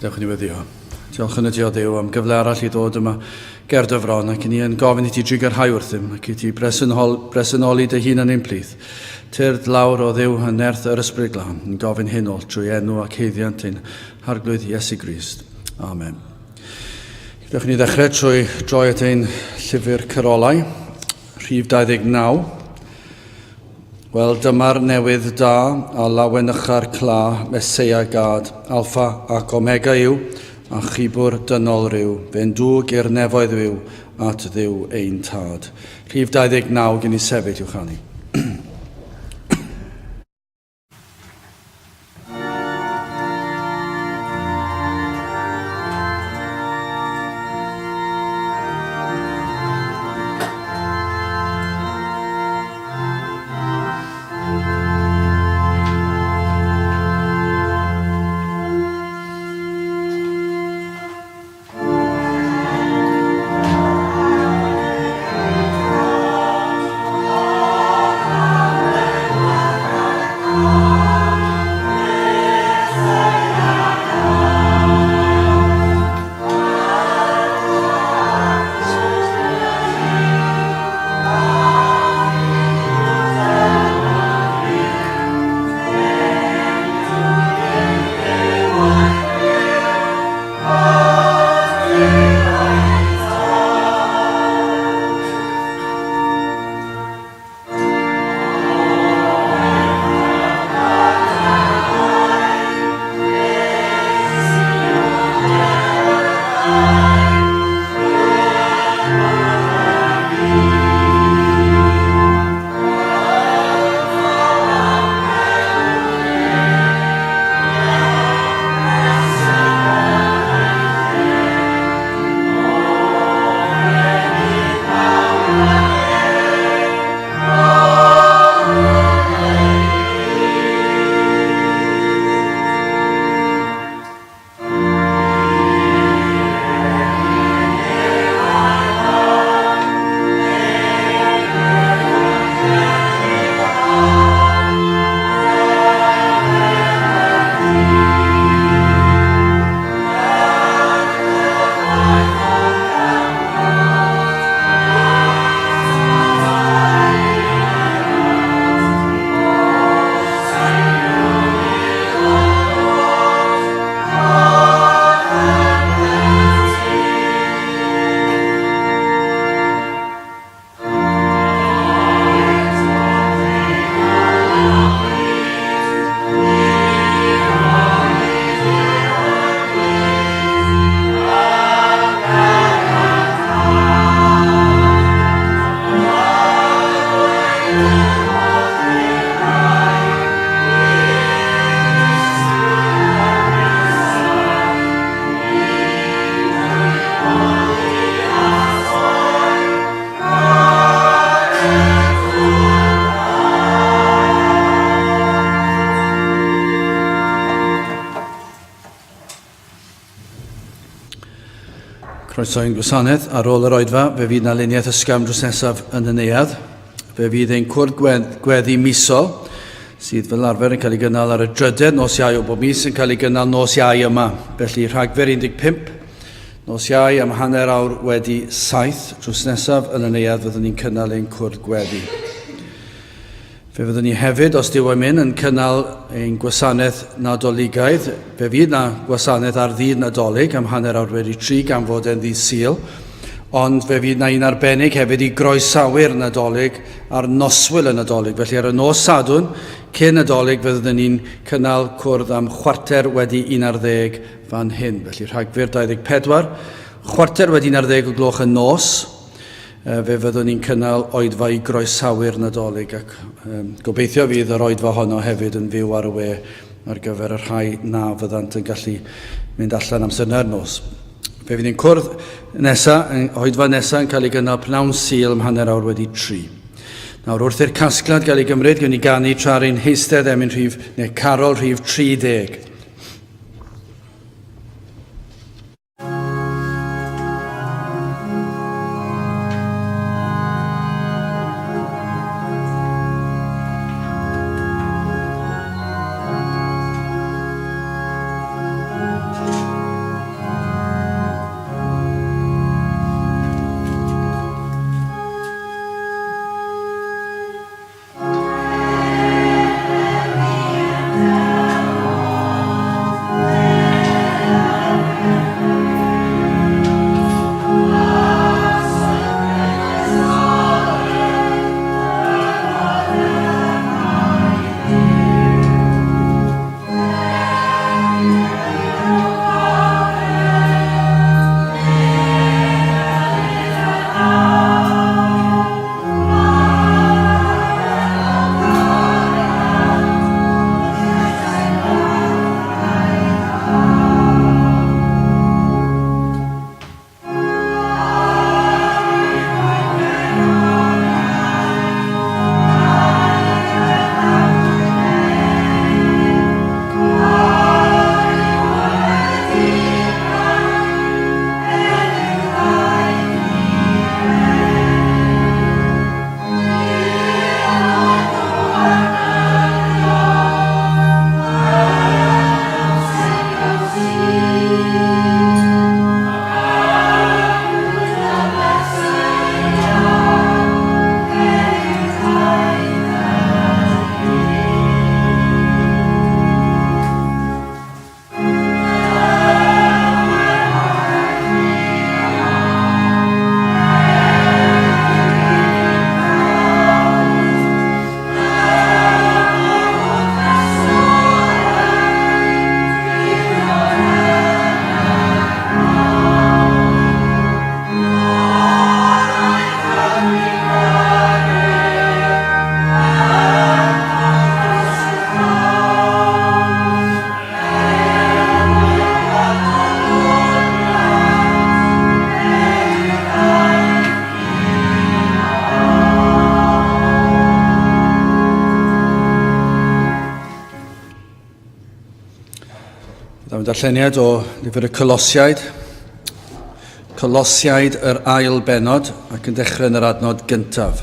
Dewch yn Ddiw. Diolch yn y Dio Dduw am gyfle arall i ddod yma ger dyfron ac ni yn gofyn i ti drigarhau wrthym ac i ti bresynoli dy hun yn ein plith. Tyrd lawr o Dduw yn nerth yr ysbryd glân yn gofyn hyn ôl trwy enw ac heiddiant ein harglwydd Iesu Grist. Amen. Dewch ni ddechrau trwy droi at ein llyfr Carolau, rhif 29. Wel, dyma'r newydd da a lawen ycha'r cla, Meseia Gad, Alpha ac Omega yw, a chibwr dynol ryw, fe'n dŵg i'r nefoedd yw, at Dduw ein tad. Rhif 29 gen i sefyll i'w chanu. Croeso'n gwasanaeth ar ôl yr oedfa, fe fydd na luniaeth ysgafn drws nesaf yn y neuadd. Fe fydd ein cwrdd gweddi misol, sydd fel arfer yn cael ei gynnal ar y drydedd nos Iau o bob mis yn cael ei gynnal nos Iau yma. Felly Rhagfyr 15, nos Iau am hanner awr wedi 7 drws nesaf yn y neuadd fyddwn ni'n cynnal ein cwrdd gweddi. Fe fyddwn ni hefyd, os dyw am yn cynnal ein gwasanaeth nadoligaidd. Fe fydd na gwasanaeth ar ddydd nadolig am hanner awr wedi 3 gan fod yn ddydd Sul. Ond fe fydd na un arbennig hefyd i groesawu'r nadolig a'r noswyl y nadolig. Felly ar y nos Sadwrn, cyn nadolig, fyddwn ni'n cynnal cwrdd am chwarter wedi 11 fan hyn. Felly Rhagfyr 24, chwarter wedi 11 o gloch y nos. Fe fyddwn ni'n cynnal oedfa i groesawu'r nadolig ac gobeithio fydd yr oedfa honno hefyd yn fyw ar y we ar gyfer y rhai na fyddant yn gallu mynd allan amser na'r nos. Fe fydd ni'n cwrdd oedfa nesaf yn cael ei gynnal pnawn Sul am hanner awr wedi 3. Nawr wrth i'r casgliad gael ei gymryd, gwn ni ganu tra'r ein heistedd Carol rhif 30. Byddai'n darlleniad o lyfr y Colosiaid. Colosiaid yr ail benod ac yn dechrau yn yr adnod gyntaf.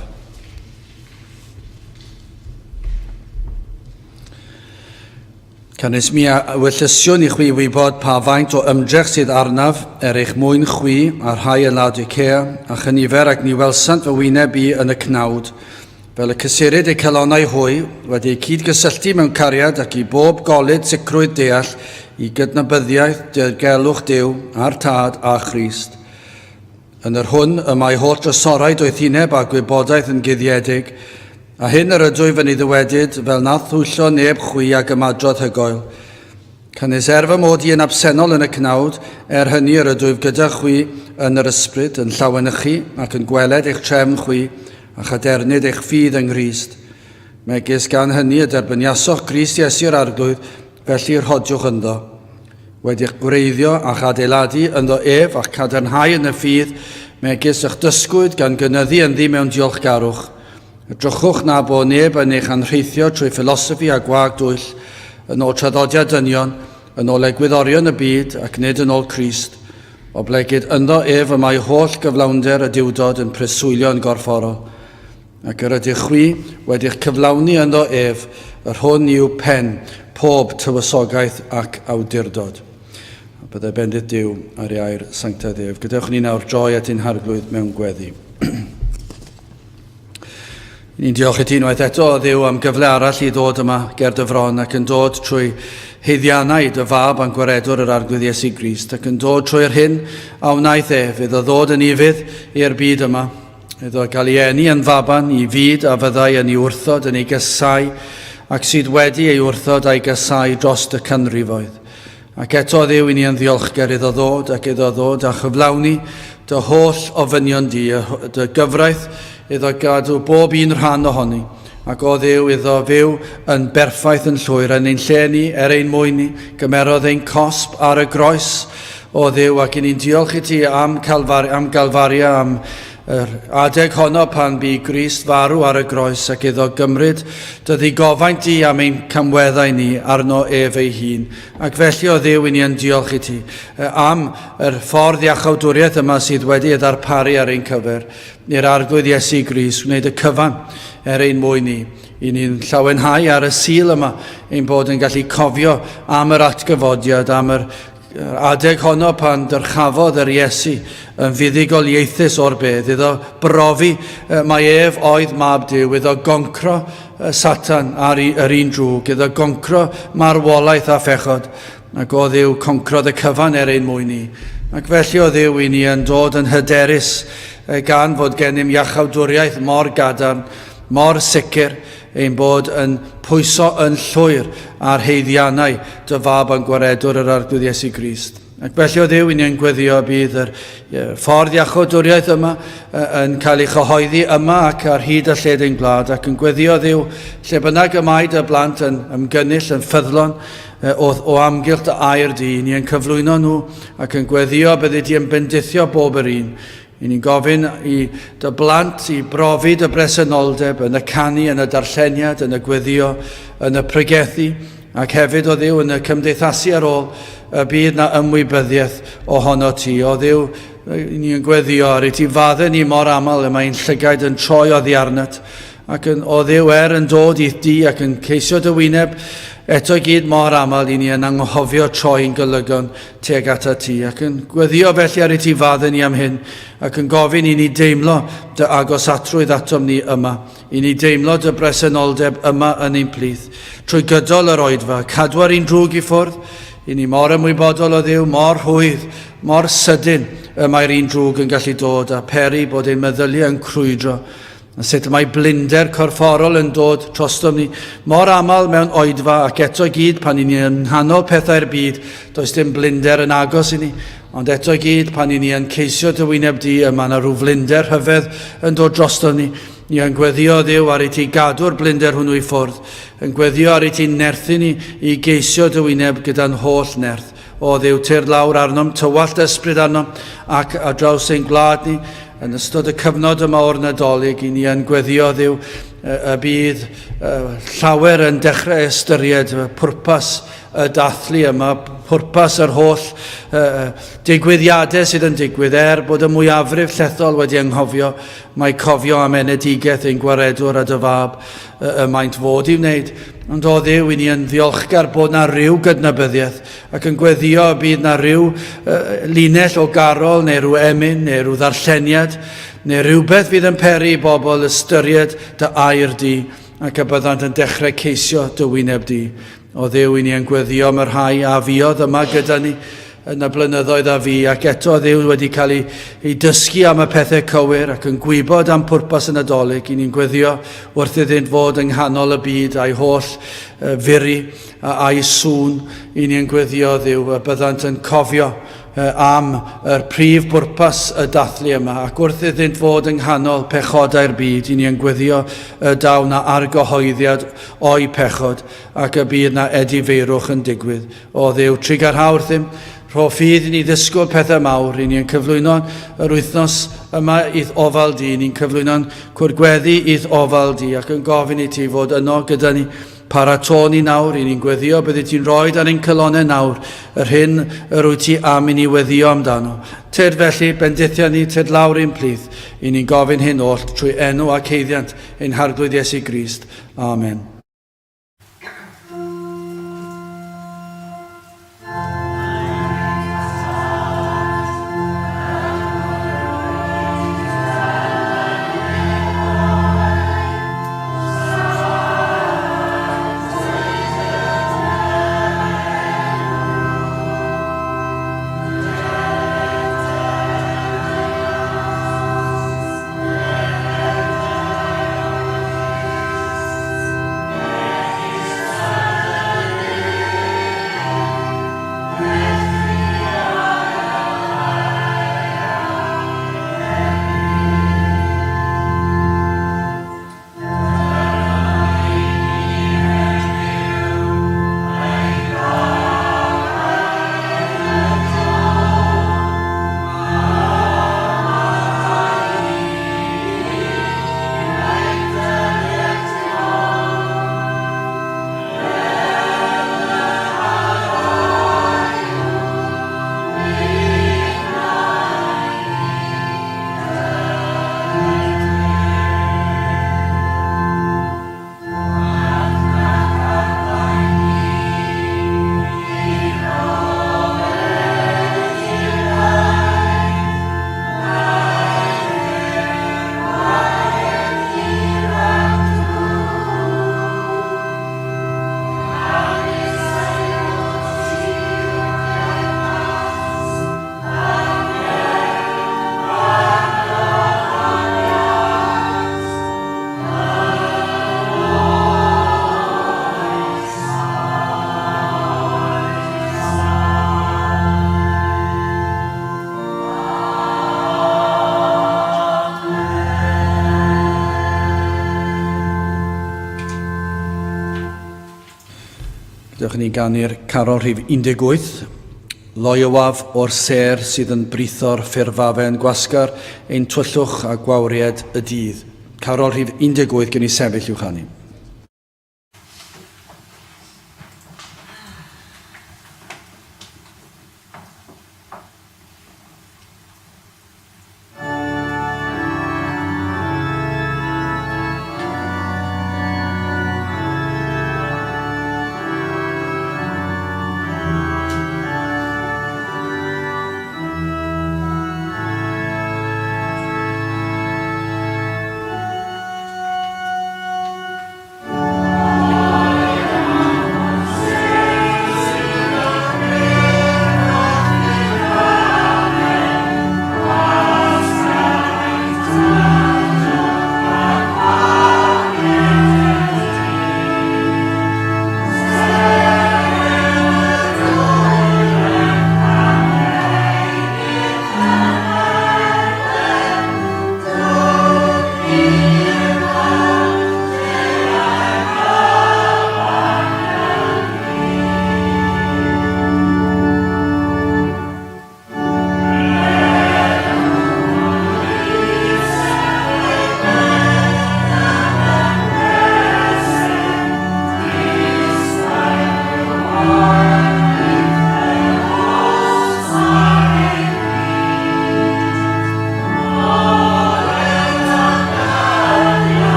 Canis mi wyllysio i chwi wybod pa faint o ymdrech sydd arnaf eich mwyn chwi a'r rhai yn Laodicea a chynifer ac ni welsant fy wyneb I yn y cnawd, fel y cysurid eu celonnau hwy wedi eu cydgysylltu mewn cariad ac I bob golyd sicrwydd deall I gydnabyddiaeth diogelwch Duw a'r Tad a Christ. Yn yr hwn y mae holl drysorau doethineb a gwybodaeth yn guddiedig, a hyn yr ydw I fyny ddywedyd fel na thwyllo neb chwi ac ymadrodd hygoel. Cynnes fy mod I yn absennol yn y cnawd, hynny yr ydw I gyda chwi yn yr ysbryd yn llawanychu ac yn gweled eich trefn chwi a chadernid eich ffydd yng Nghrist. Megis gan hynny y derbyniasoch Grist Iesu'r arglwydd, felly rhodiwch ynddo. Wedi'ch gwreiddio a'ch adeiladu ynddo ac cadarnhau yn y ffydd, megis eich dysgwyd gan gynyddu ynddi mewn diolchgarwch. Edrychwch na bo neb yn eich anrheithio trwy philosophy a gwag dwyll, yn ôl traddodiad dynion, yn ôl egwyddorion y byd ac nid yn ôl Crist, o blegyd ynddo y mae holl gyflawnder y diwdod yn preswylio yn gorfforol. Ac yr ydych chwi wedi'ch cyflawni ynddo yr hwn yw pen pob tywysogaeth ac awdurdod. Byddai bendith Duw ar ei air sanctaidd ef. Gadewch ni nawr droi at ein harglwydd mewn gweddi. Ni'n diolch I ti unwaith eto o Dduw am gyfle arall I ddod yma ger dy fron ac yn dod trwy heiddiannau dy fab a'n gwaredwr yr arglwydd Iesu Grist ac yn dod trwy'r hyn a wnaeth fydd o ddod yn ifydd i'r byd yma. Iddo gael ei eni yn faban I fyd a fyddai yn ei wrthod yn ei gysau ac sydd wedi ei wrthod a'i gysau dros y canrifoedd. Ac eto Dduw I ni yn ddiolchgar iddo ddod ac iddo ddod a chyflawni dy holl ofynion di, dy gyfraith iddo gadw bob un rhan ohoni, ac o Dduw iddo fyw yn berffaith yn llwyr yn ein lle ni, ein mwyn ni, gymerodd ein cosb ar y groes o Dduw, ac ni'n diolch I ti am galfaria, am yr adeg honno pan bu Grist farw ar y groes ac iddo gymryd dy ddigofaint di am ein camweddau ni arno ei hun. Ac felly o Dduw I ni yn diolch I ti am yr ffordd iachawdwriaeth yma sydd wedi ei ddarparu ar ein cyfer i'r arglwydd Iesu Grist, wneud y cyfan ein mwyn ni. I ni'n llawenhau ar y sil yma ein bod yn gallu cofio am yr atgyfodiad, am yr adeg honno pan dyrchafodd yr Iesu yn fuddugoliaethus o'r bedd, iddo brofi mae oedd mab Duw, iddo goncro Satan ar yr un drwg, iddo goncro marwolaeth a phechod, ac o Dduw concrodd y cyfan ein mwyn ni. Ac felly o Dduw I ni yn dod yn hyderus gan fod gennym iachawdwriaeth mor gadarn, mor sicr, ein bod yn pwyso yn llwyr ar heiddiannau dy fab a'n gwaredwr yr arglwydd Iesu Grist. Ac felly o Dduw I ni yn gweddio bydd yr ffordd iachawdwriaeth yma yn cael ei chyhoeddi yma ac ar hyd y lled ein gwlad, ac yn gweddio Dduw lle bynnag y mae dy blant yn ymgynnull, yn ffyddlon o amgylch dy air di, ni yn cyflwyno nhw ac yn gweddio byddi di yn bendithio bob yr un. I ni'n gofyn I dy blant I brofi dy bresenoldeb yn y canu, yn y darlleniad, yn y gweddio, yn y pregethu, ac hefyd o Dduw yn y cymdeithasu ar ôl y bydd na ymwybyddiaeth ohono ti. O Dduw, ni'n gweddio ar ei ti fadden ni mor aml y mae'n llygaid yn troi o ddiarnat, ac o Dduw yn dod I di ac yn ceisio dy wyneb eto gyd mor aml I ni yn anghofio troi'n golygon tuag ata ti, ac yn gweddio felly ar ei ti fadden ni am hyn, ac yn gofyn I ni deimlo dy agosatrwydd atom ni yma, I ni deimlo dy bresenoldeb yma yn ein plith, trwy gydol yr oedfa, cadw ar un drwg I ffwrdd, I ni mor ymwybodol o Dduw, mor hwydd, mor sydyn mae'r un drwg yn gallu dod a peri bod ein meddylu yn crwydro. A sut mae blinder corfforol yn dod trostom ni mor aml mewn oedfa ac eto gyd pan I ni yn nghanol pethau'r byd, does dim blinder yn agos I ni, ond eto gyd pan I ni yn ceisio dy wyneb di yma na rhyw blinder hyfedd yn dod drostom ni. Ni yn gweddio Dduw ar ei ti gadw'r blinder hwnnw I ffwrdd, yn gweddio ar ei ti nerthu ni I geisio dy wyneb gyda'n holl nerth. O Dduw, tir lawr arnom, tywallt ysbryd arnom ac ar draws ein gwlad ni, yn ystod y cyfnod yma o'r Nadolig, I ni yn gweddio Dduw y bydd llawer yn dechrau ystyried pwrpas y dathlu yma, pwrpas yr holl digwyddiadau sydd yn digwydd bod y mwyafrif llethol wedi anghofio, mae cofio am enedigeth ein gwaredwr a dy fab y maent fod i wneud. Ond o Dduw, i ni yn ddiolchgar bod na ryw gydnabyddiaeth ac yn gweddio y bydd na ryw linell o garol neu rhyw emyn neu rhyw ddarlleniad neu rhywbeth fydd yn peri i bobl ystyried dy air di ac y byddant yn dechrau ceisio dy wyneb di. O Dduw, i ni yn gweddio am y rhai a fiodd yma gyda ni yn y blynyddoedd a fi, ac eto Dduw wedi cael ei dysgu am y pethau cywir ac yn gwybod am pwrpas y Nadolig. I ni'n gweddio wrth iddynt fod yng nghanol y byd a'i holl furi a a'i sŵn. I ni'n gweddio Dduw y byddant yn cofio am y prif bwrpas y dathlu yma, ac wrth iddynt fod yng nghanol pechodau'r byd, i ni yn gweddio daw na argyhoeddiad o'i pechod ac y bydd na edifeirwch yn digwydd. O Dduw, trigar hawr ddim, rho ffydd i ni ddisgwyl pethau mawr, i ni'n cyflwyno yr wythnos yma i'th ofal di, ni'n cyflwyno'n cwrgweddi i'th ofal di, ac yn gofyn i ti fod yno gyda ni paratôn i nawr, i ni'n gweddio byddi ti'n rhoi ar ein cylonau nawr, yr hyn yr wyt ti am i ni weddio amdano. Tyd felly, bendithio ni, tyd lawr ein plith, i ni'n gofyn hyn oll trwy enw ac heiddiant ein harglwydd Iesu Grist. Amen. Dewch ni ganu'r carol rhif 18, Loiwaf o'r ser sydd yn britho'r ffurfafen gwasgar, ein twyllwch a gwawriad y dydd. Carol rhif 18 gen i sefyll i'w chanu.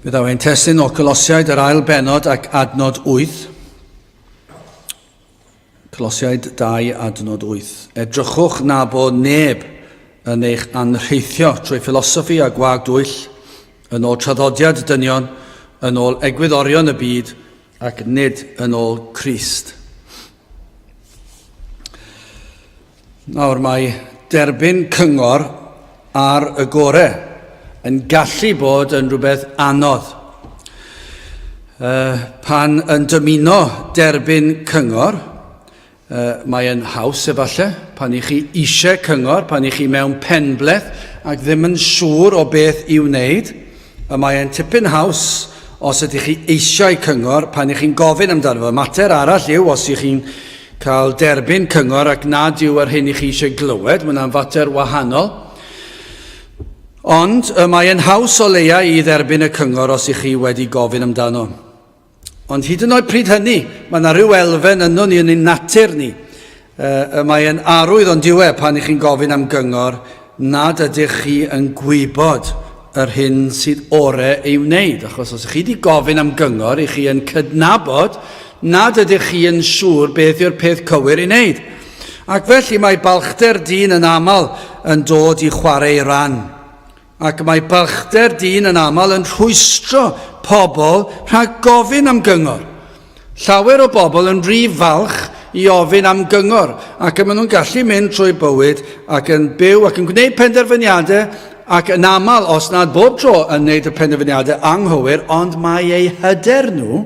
Bydd ein testyn o Colosiaid yr ail benod ac adnod 8. Colosiaid 2 adnod 8. Edrychwch na bod neb yn eich anrheithio trwy ffilosoffi a gwag dwyll, yn ôl traddodiad dynion, yn ôl egwyddorion y byd, ac nid yn ôl Crist. Nawr, mae derbyn cyngor ar y gorau yn gallu bod yn rhywbeth anodd. Pan yn dymuno derbyn cyngor, mae yn haws efallai, pan i chi eisiau cyngor, pan i chi mewn penbleth ac ddim yn siŵr o beth i'w wneud, mae yn tipyn haws os ydych chi eisiau cyngor pan i chi'n gofyn amdano fo. Mater arall yw os ych chi'n cael derbyn cyngor ac nad yw ar hyn i chi eisiau glywed, mae'n fater wahanol. Ond mae yn haws o leia i dderbyn y cyngor os ych chi wedi gofyn amdano. Ond hyd yn oed pryd hynny, mae yna rhyw elfen yno ni yn ein natur ni. Mae yn arwydd ond diwe pan ych chi'n gofyn am gyngor, nad ydych chi yn gwybod yr hyn sydd orau ei wneud. Achos os ych chi wedi gofyn am gyngor, ych chi yn cydnabod nad ydych chi yn siŵr beth yw'r peth cywir i wneud. Ac felly mae balchder dyn yn aml yn dod i chwarae ran. Ac mae balchder dyn yn aml yn rhwystro pobl rhag gofyn am gyngor. Llawer o bobl yn rhy falch i ofyn am gyngor, ac maen nhw'n gallu mynd trwy bywyd ac yn byw ac yn gwneud penderfyniadau, ac yn aml os nad bob tro yn gwneud y penderfyniadau anghywir, ond mae eu hyder nhw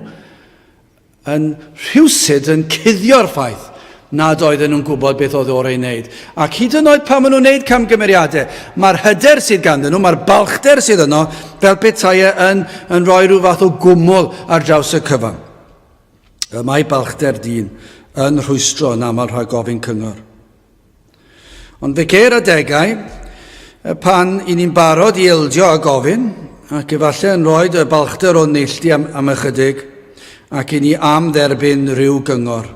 yn rhywsyd yn cuddio'r ffaith nad oedden nhw'n gwybod beth oedd orau i wneud. Ac hyd yn oed pan maen nhw'n wneud camgymeriadau, mae'r hyder sydd ganddyn nhw, mae'r balchder sydd yno, fel petai yn rhoi rhyw fath o gwmwl ar draws y cyfan. Mae balchder dyn yn rhwystro yn aml rhag gofyn cyngor. Ond fe ceir adegau, pan i ni'n barod i ildio a gofyn, ac efallai yn rhoi y balchder o neilltu am ychydig, ac i ni am dderbyn rhyw gyngor.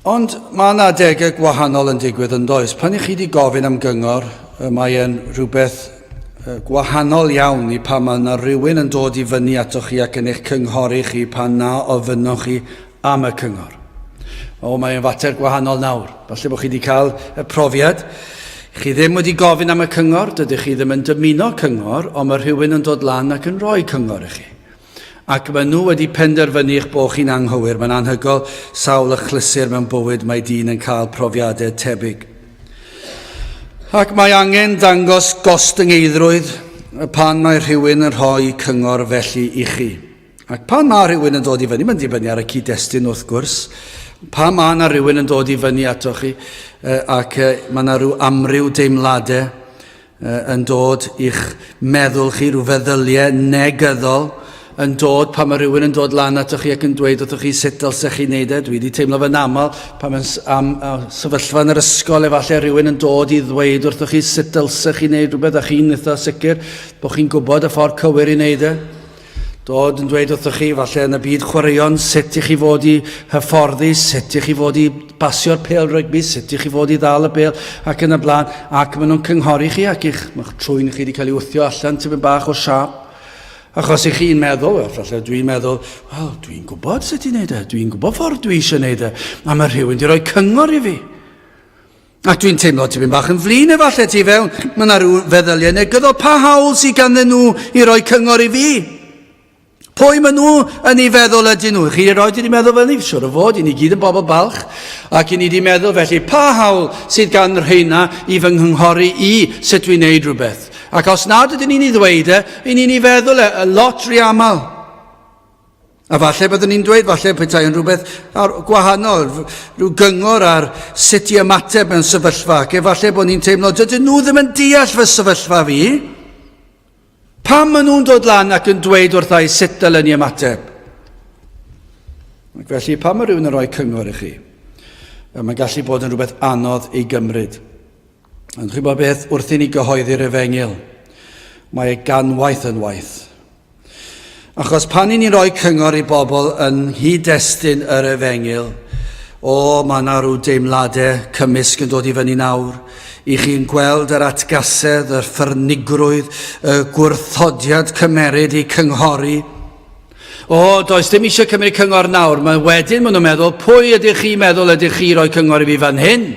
Ond mae yna adegau gwahanol yn digwydd yn does. Pan i chi wedi gofyn am gyngor, mae e'n rhywbeth gwahanol iawn i pan mae yna rhywun yn dod i fyny atoch chi ac yn eich cynghori chi pan na ofynnwch chi am y cyngor. Mae'n fater gwahanol nawr. Falle bod chi wedi cael y profiad. Chi ddim wedi gofyn am y cyngor, dydych chi ddim yn dymuno cyngor, ond mae rhywun yn dod lan ac yn rhoi cyngor i chi. Ac mae nhw wedi penderfynu eich bod chi'n anghywir. Mae'n anhygoel sawl achlysur mewn bywyd mae dyn yn cael profiadau tebyg. Ac mae angen dangos gostyngeidrwydd pan mae rhywun yn rhoi cyngor felly i chi. Ac pan mae rhywun yn dod i fyny, mae'n dibynnu ar y cyd-destun wrth gwrs, pan mae yna rhywun yn dod i fyny atoch chi, ac mae yna rhyw amryw deimladau yn dod i'ch meddwl chi, rhyw feddyliau negyddol, yn dod pan mae rhywun yn dod lan atoch chi ac yn dweud wrthoch chi sut dylsech chi wneud e. Dwi wedi teimlo fe'n aml pan mae'n sefyllfa yn yr ysgol efallai rhywun yn dod i ddweud wrthoch chi sut dylsech chi wneud rhywbeth a chi'n eitha sicr bod chi'n gwybod y ffordd cywir i wneud e. Dod yn dweud wrthoch chi falle yn y byd chwaraeon sut i chi fod i hyfforddi, sut i chi fod i basio'r pêl rygbi, sut i chi fod i ddal y pêl ac yn y blaen, ac maen nhw'n cynghori chi ac eich trwyn chi wedi cael ei wthio allan tipyn bach o siap. Achos i chi'n meddwl, falle dwi'n meddwl, wel, dwi'n gwybod sut i wneud e, dwi'n gwybod ffordd dwi eisiau wneud e, a mae rhywun wedi rhoi cyngor i fi. Ac dwi'n teimlo tipyn bach yn flin efallai ti fewn, mae yna rhyw feddyliau negyddol, pa hawl sydd ganddyn nhw i roi cyngor i fi? Pwy maen nhw yn ei feddwl ydyn nhw? Chi erioed wedi meddwl fel ni, siwr o fod, i ni gyd yn bobl balch, ac i ni wedi meddwl felly, pa hawl sydd gan rheina i fy ngynghori i sut dwi'n wneud rhywbeth? Ac os nad ydyn ni'n ei ddweud e, i ni'n ei feddwl e, lot rhy aml. A falle byddwn ni'n dweud, falle petai yn rhywbeth gwahanol, rhyw gyngor ar sut i ymateb mewn sefyllfa, ac efallai bod ni'n teimlo, dydyn nhw ddim yn deall fy sefyllfa fi. Pam maen nhw'n dod lan ac yn dweud wrthai sut dylen ni ymateb? Ac felly, pam mae rhywun yn rhoi cyngor i chi? Mae'n gallu bod yn rhywbeth anodd i gymryd. Ond chi'n bod beth wrth i ni gyhoeddi'r Efengyl? Mae ei ganwaith yn waith. Achos pan i ni'n rhoi cyngor i bobl yn hyd-destun yr Efengyl, mae yna rhyw deimladau cymysg yn dod i fyny nawr. I chi'n gweld yr atgasedd, yr ffyrnigrwydd, y gwrthodiad cymeryd i cynghori. Does dim eisiau cymryd cyngor nawr. Wedyn maen nhw'n meddwl, pwy ydych chi meddwl ydych chi roi cyngor i fi fan hyn?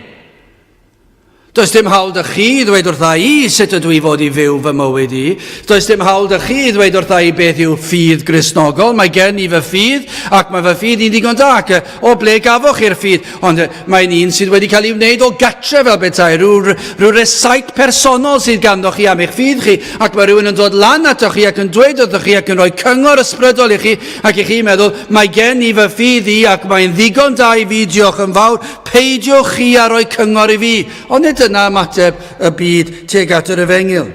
Does dim hawl dy chi ddweud wrtha I sut ydw I fod I fyw fy mywyd I. Does dim hawl dy chi ddweud wrtha I beth yw ffydd Gristnogol. Mae gen I fy ffydd, ac mae fy ffydd i'n ddigon da. O ble gafoch i'r ffydd? Ond mae'n un sydd wedi cael ei wneud o gatre fel betai. Rhyw resait personol sydd ganddoch chi am eich ffydd chi. Ac mae rhywun yn dod lan atoch chi ac yn dweud wrthoch chi ac yn rhoi cyngor ysbrydol I chi. Ac I chi meddwl, mae gen I fy ffydd I ac mae'n ddigon da I fi, diolch yn fawr. Peidiwch chi a rhoi cyngor I fi. Ond dyna ymateb y byd tuag at yr Efengyl.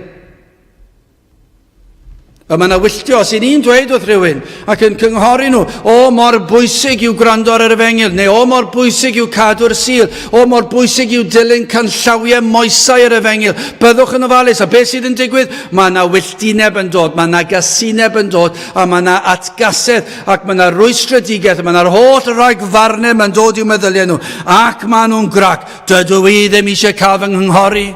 Mae yna wylltio, os ni'n dweud wrth rhywun ac yn cynghori nhw, mor bwysig yw gwrando ar yr Efengyl, neu mor bwysig yw cadw'r sul, mor bwysig yw dilyn canllawiau moesau yr Efengyl, byddwch yn ofalus. A beth sydd yn digwydd? Mae yna wylltineb yn dod, mae yna gasineb yn dod, a mae yna atgasedd, ac mae yna rwystredigaeth, mae yna'r holl ragfarnau yn dod i'w meddyliau nhw, ac mae nhw'n grac. Dydw I ddim eisiau cael fy ngynghori.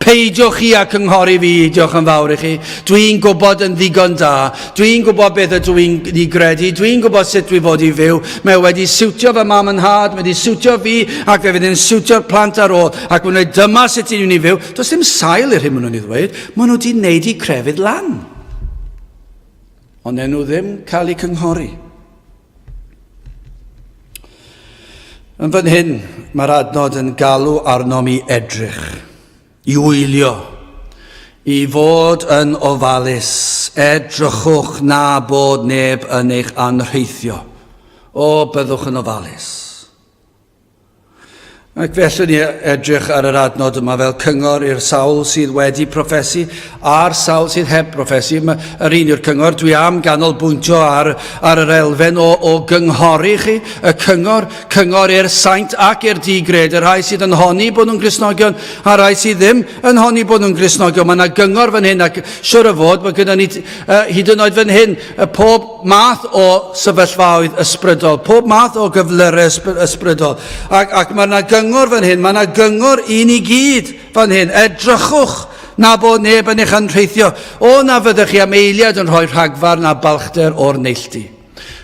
Peidiwch chi a cynghori fi, diolch yn fawr I chi. Dwi'n gwybod yn ddigon da. Dwi'n gwybod beth ydw i'n credu. Dwi'n gwybod sut dwi fod I fyw. Mae wedi siwtio fy mam yn had, mae wedi siwtio fi, ac fe fydd yn siwtio'r plant ar ôl. Ac maen nhw dyma sut i'n mynd I fyw. Does dim sail i'r hyn maen nhw'n ei ddweud. Maen nhw wedi wneud I crefydd lan. Ond nhw ddim cael eu cynghori. Yn fan hyn, mae'r adnod yn galw arnom I edrych. I wylio, I fod yn ofalus, edrychwch na bod neb yn eich anrheithio. Byddwch yn ofalus. Ac felly ni edrych ar yr adnod yma fel cyngor i'r sawl sydd wedi proffesu a'r sawl sydd heb proffesu. Yr un yw'r cyngor, dwi am ganolbwyntio ar yr elfen o gynghori chi, y cyngor i'r saint ac i'r digred, y rhai sydd yn honni bod nhw'n Gristnogion a rhai sydd ddim yn honni bod nhw'n Gristnogion. Mae yna gyngor fan hyn ac siwr o fod, mae gyda ni hyd yn oed fan hyn pob math o sefyllfaoedd ysbrydol, pob math o gyflyrau ysbrydol. Ac mae yna gyngor fan hyn, mae yna gyngor I ni gyd fan hyn. Edrychwch na bod neb yn eich anrheithio. Na fyddwch chi am eiliad yn rhoi rhagfar na balchder o'r neilltu.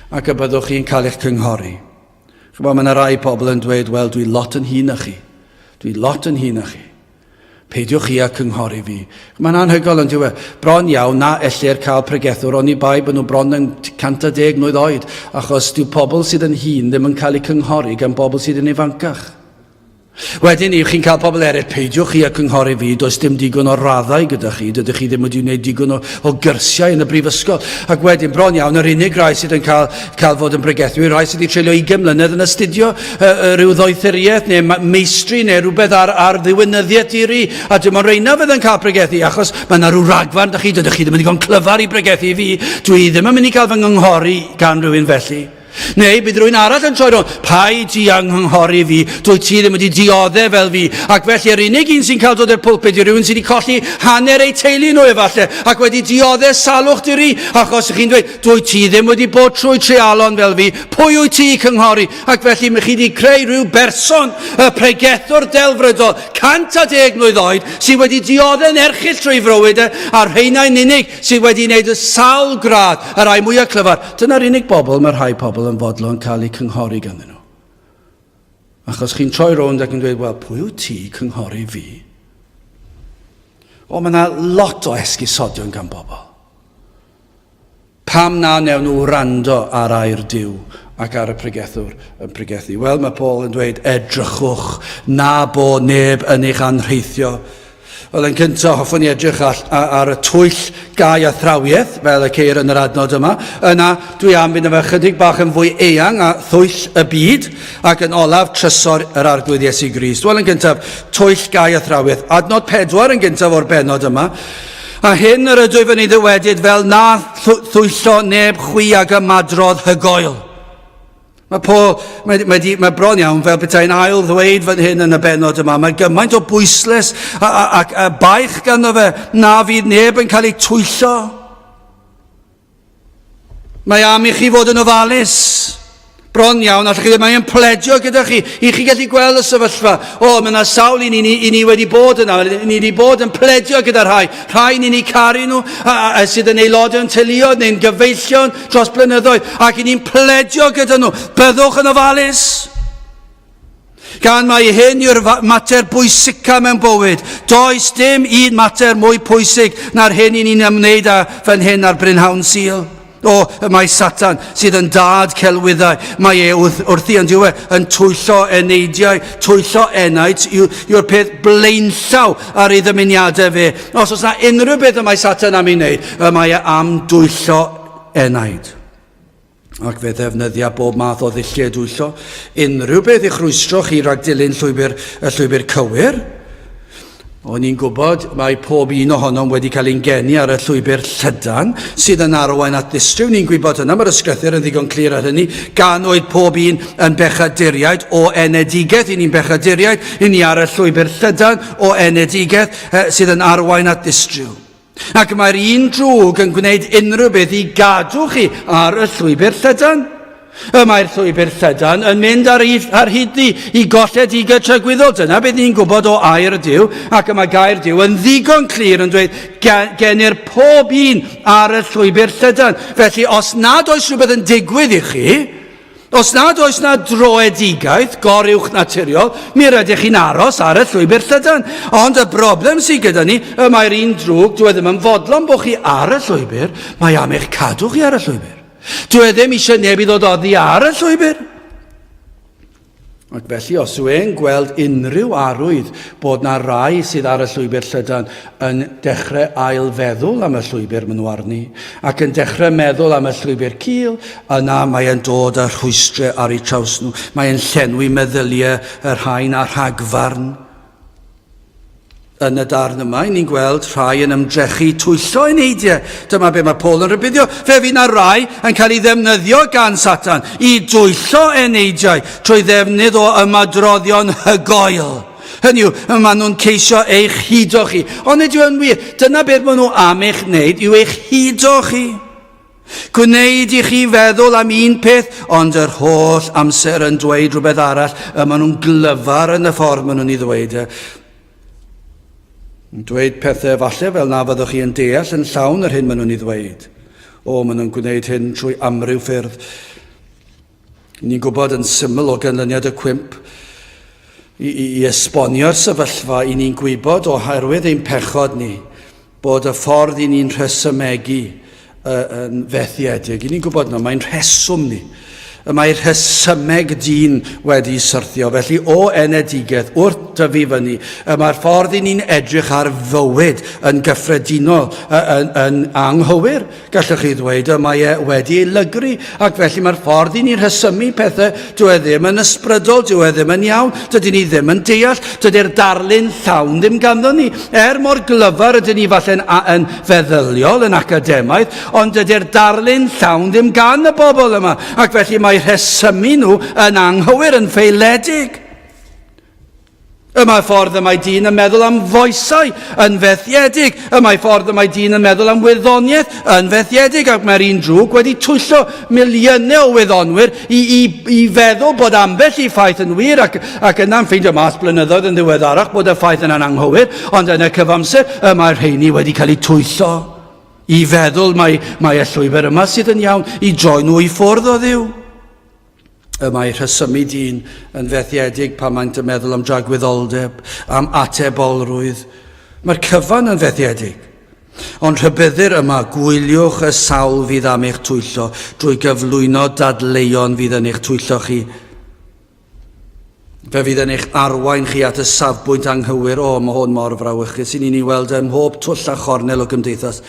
Ac y byddwch chi'n cael eich cynghori. Mae yna rai pobl yn dweud, wel, dwi lot yn hun â chi. Dwi lot yn hun â chi. Peidiwch chi a cynghori fi. Mae'n anhygol yn diwedd. Bron iawn na ellir cael pregethwr, oni bai bod nhw bron yn 110 mlwydd oed, achos dyw pobl sydd yn hun ddim yn cael eu cynghori gan bobl sydd yn ifancach. Wedyn chi'n cael pobl eraill, peidiwch chi a cynghori fi, does dim digon o raddau gyda chi, dydych chi ddim wedi wneud digon o gyrsiau yn y brifysgol. Ac wedyn, bron iawn, yr unig rai sydd yn cael fod yn bregethwyr, rai sydd wedi treulio 20 mlynedd yn astudio rhyw ddoethuriaeth neu meistri neu rhywbeth ar ddiwynyddiaeth diri, a dim ond reina fydd yn cael pregethu, achos mae yna rhyw ragfarn, dydych chi ddim yn digon clyfar I bregethu fi, dwi ddim yn mynd I cael fy ngynghori gan rhywun felly. Neu bydd rwy'n arall yn troi rhwng, pai ti anghynghori fi, dwi ti ddim wedi dioddau fel fi, ac felly yr unig un sy'n cael dod i'r pwlpid I rhywun sydd wedi colli hanner ei teulu nhw efallai, ac wedi dioddau salwch diri, achos chi'n dweud, dwi ti ddim wedi bod trwy trealon fel fi, pwy wyt ti cynghori, ac felly mae chi wedi creu rhyw berson, y pregethwr delfrydol, 110 mlwydd oed, sydd wedi dioddau'n erchill trwy fywyd, a'r rheinau'n unig sydd wedi wneud y sawl grad, y rai mwyaf clyfar. Dyna'r unig bobl, mae'r rhai pobl yn fodlon cael eu cynghori ganddyn nhw. Achos chi'n troi rownd ac yn dweud, wel, pwy wyt ti cynghori fi? Mae yna lot o esgusodion gan bobl. Pam na newn nhw rando ar air diw ac ar y pregethwr yn pregethu? Wel, mae Paul yn dweud, edrychwch na bod neb yn eich anrheithio. Wel, yn cyntaf, hoffwn I edrych ar y twyll gai a thrawiaeth, fel y ceir yn yr adnod yma. Yna, dwi am fynd efo chydig bach yn fwy eang a thwyll y byd, ac yn olaf trysor yr arglwydd Iesu Grist. Wel, yn gyntaf, twyll gai a thrawiaeth. Adnod 4 yn gyntaf o'r benod yma. A hyn yr ydw I fyny ddywedyd fel na thwyllo neb chwi ag ymadrodd hygoel. Mae Paul, mae bron iawn fel petai'n ail ddweud fan hyn yn y benod yma. Mae gymaint o bwysles ac baich ganddo fe na fydd neb yn cael ei twyllo. Mae am I chi fod yn ofalus. bron iawn, allwch chi ddim angen pledio gyda chi, i chi gallu gweld y sefyllfa. Mae yna sawl i ni wedi bod yna, ni wedi bod yn pledio gyda rhai ni caru nhw, sydd yn aelodau yn teuluoedd neu'n gyfeillion dros blynyddoedd, ac i ni'n pledio gyda nhw, byddwch yn ofalus. Gan mae hyn yw'r mater bwysica mewn bywyd. Does dim un mater mwy pwysig na'r hyn i ni'n ymwneud â fan hyn ar Brynhawn Sul. Mae Satan sydd yn dad celwyddau. Mae e wrthi yn diwedd yn twyllo eneidiau, twyllo enaid yw'r peth blaenllaw ar ei ddymuniadau fe. Os oes na unrhyw beth y mae Satan am ei wneud, mae e am dwyllo enaid. Ac fe ddefnyddio bob math o ddulliau dwyllo. Unrhyw beth i chrwystro chi rhag dilyn llwybr cywir. O'n i'n gwybod mae pob un ohonom wedi cael ein geni ar y llwybr llydan sydd yn arwain at ddistryw. Ni'n gwybod hynna, mae'r ysgrythyr yn ddigon clir ar hynny. Gan oedd pob un yn bechaduriaid o enedigedd, i ni'n bechaduriaid, i ni ar y llwybr llydan o enedigedd sydd yn arwain at ddistryw. Ac mae'r un drwg yn gwneud unrhyw beth i gadw chi ar y llwybr llydan. Mae'r llwybr llydan yn mynd ar hyd i golledigaeth trygwyddol. Dyna beth ni'n gwybod o air Duw, ac mae gair Duw yn ddigon clir yn dweud genir pob un ar y llwybr llydan. Felly, os nad oes rhywbeth yn digwydd i chi, os nad oes na droedigaeth goruwch naturiol, mi rydych chi'n aros ar y llwybr llydan. Ond y broblem sydd gyda ni, mae'r un drwg, dwi ddim yn fodlon bod chi ar y llwybr, mae am eich cadw chi ar y llwybr. Dwi ddim eisiau neb i ddod oddi ar y llwybr. Ac felly, os yw'n gweld unrhyw arwydd bod na rai sydd ar y llwybr llydan yn dechrau ailfeddwl am y llwybr maen nhw arni, ac yn dechrau meddwl am y llwybr cul, yna mae'n dod â rhwystrau ar eu traws nhw. Mae'n llenwi meddyliau yr rhain a rhagfarn. Yn y darn yma, ni'n gweld rhai yn ymdrechu twyllo eneidiau. Dyma be mae Paul yn rybuddio. Fe fydd na rai yn cael ei ddefnyddio gan Satan i dwyllo eneidiau trwy ddefnydd o ymadroddion hygoel. Hynny yw, maen nhw'n ceisio eich hudo chi. Ond ydyw yn wir, dyna beth maen nhw am eich wneud yw eich hudo chi. Gwneud i chi feddwl am un peth, ond yr holl amser yn dweud rhywbeth arall, maen nhw'n glyfar yn y ffordd maen nhw'n ei ddweud. Dweud pethau falle fel na fyddwch chi yn deall yn llawn yr hyn maen nhw'n ei ddweud. Maen nhw'n gwneud hyn trwy amryw ffyrdd. Ni'n gwybod yn syml o ganlyniad y cwymp i esbonio'r sefyllfa i ni'n gwybod oherwydd ein pechod ni bod y ffordd i ni'n rhesymegu yn fethiedig. I ni'n gwybod na mae'n rheswm ni. Mae'r rhesymeg dyn wedi syrthio. Felly o enedigedd, wrth dyfu fyny, mae'r ffordd i ni'n edrych ar fywyd yn gyffredinol, yn anghywir. Gallwch chi ddweud, mae e wedi ei lygru, ac felly mae'r ffordd i ni'n rhesymu pethau, dyw e ddim yn ysbrydol, dyw e ddim yn iawn, dydyn ni ddim yn deall, dydy'r darlun llawn ddim ganddo ni. Mor glyfar ydyn ni falle'n yn feddyliol, yn academaidd, ond dydy'r darlun llawn ddim gan y bobl yma, ac felly mae rhesymu nhw yn anghywir, yn ffeiledig. Mae ffordd y mae dyn yn meddwl am foesau yn fethiedig. Mae ffordd y mae dyn yn meddwl am wyddoniaeth yn fethiedig. Ac mae'r un drwg wedi twyllo miliynau o wyddonwyr i feddwl bod ambell i ffaith yn wir, ac yna'n ffeindio mas blynyddoedd yn ddiweddarach bod y ffaith yn anghywir, ond yn y cyfamser mae'r rheini wedi cael eu twyllo i feddwl mae y llwybr yma sydd yn iawn i droi nhw i ffwrdd o Dduw. Mae rhesymu dyn yn fethiedig pan maent yn meddwl am dragwyddoldeb, am atebolrwydd. Mae'r cyfan yn fethiedig. Ond rhybuddir yma, gwyliwch y sawl fydd am eich twyllo drwy gyflwyno dadleuon fydd yn eich twyllo chi. Fe fydd yn eich arwain chi at y safbwynt anghywir. Mae hwn mor frawychus. I ni'n ei weld ym mhob twll a chornel o gymdeithas.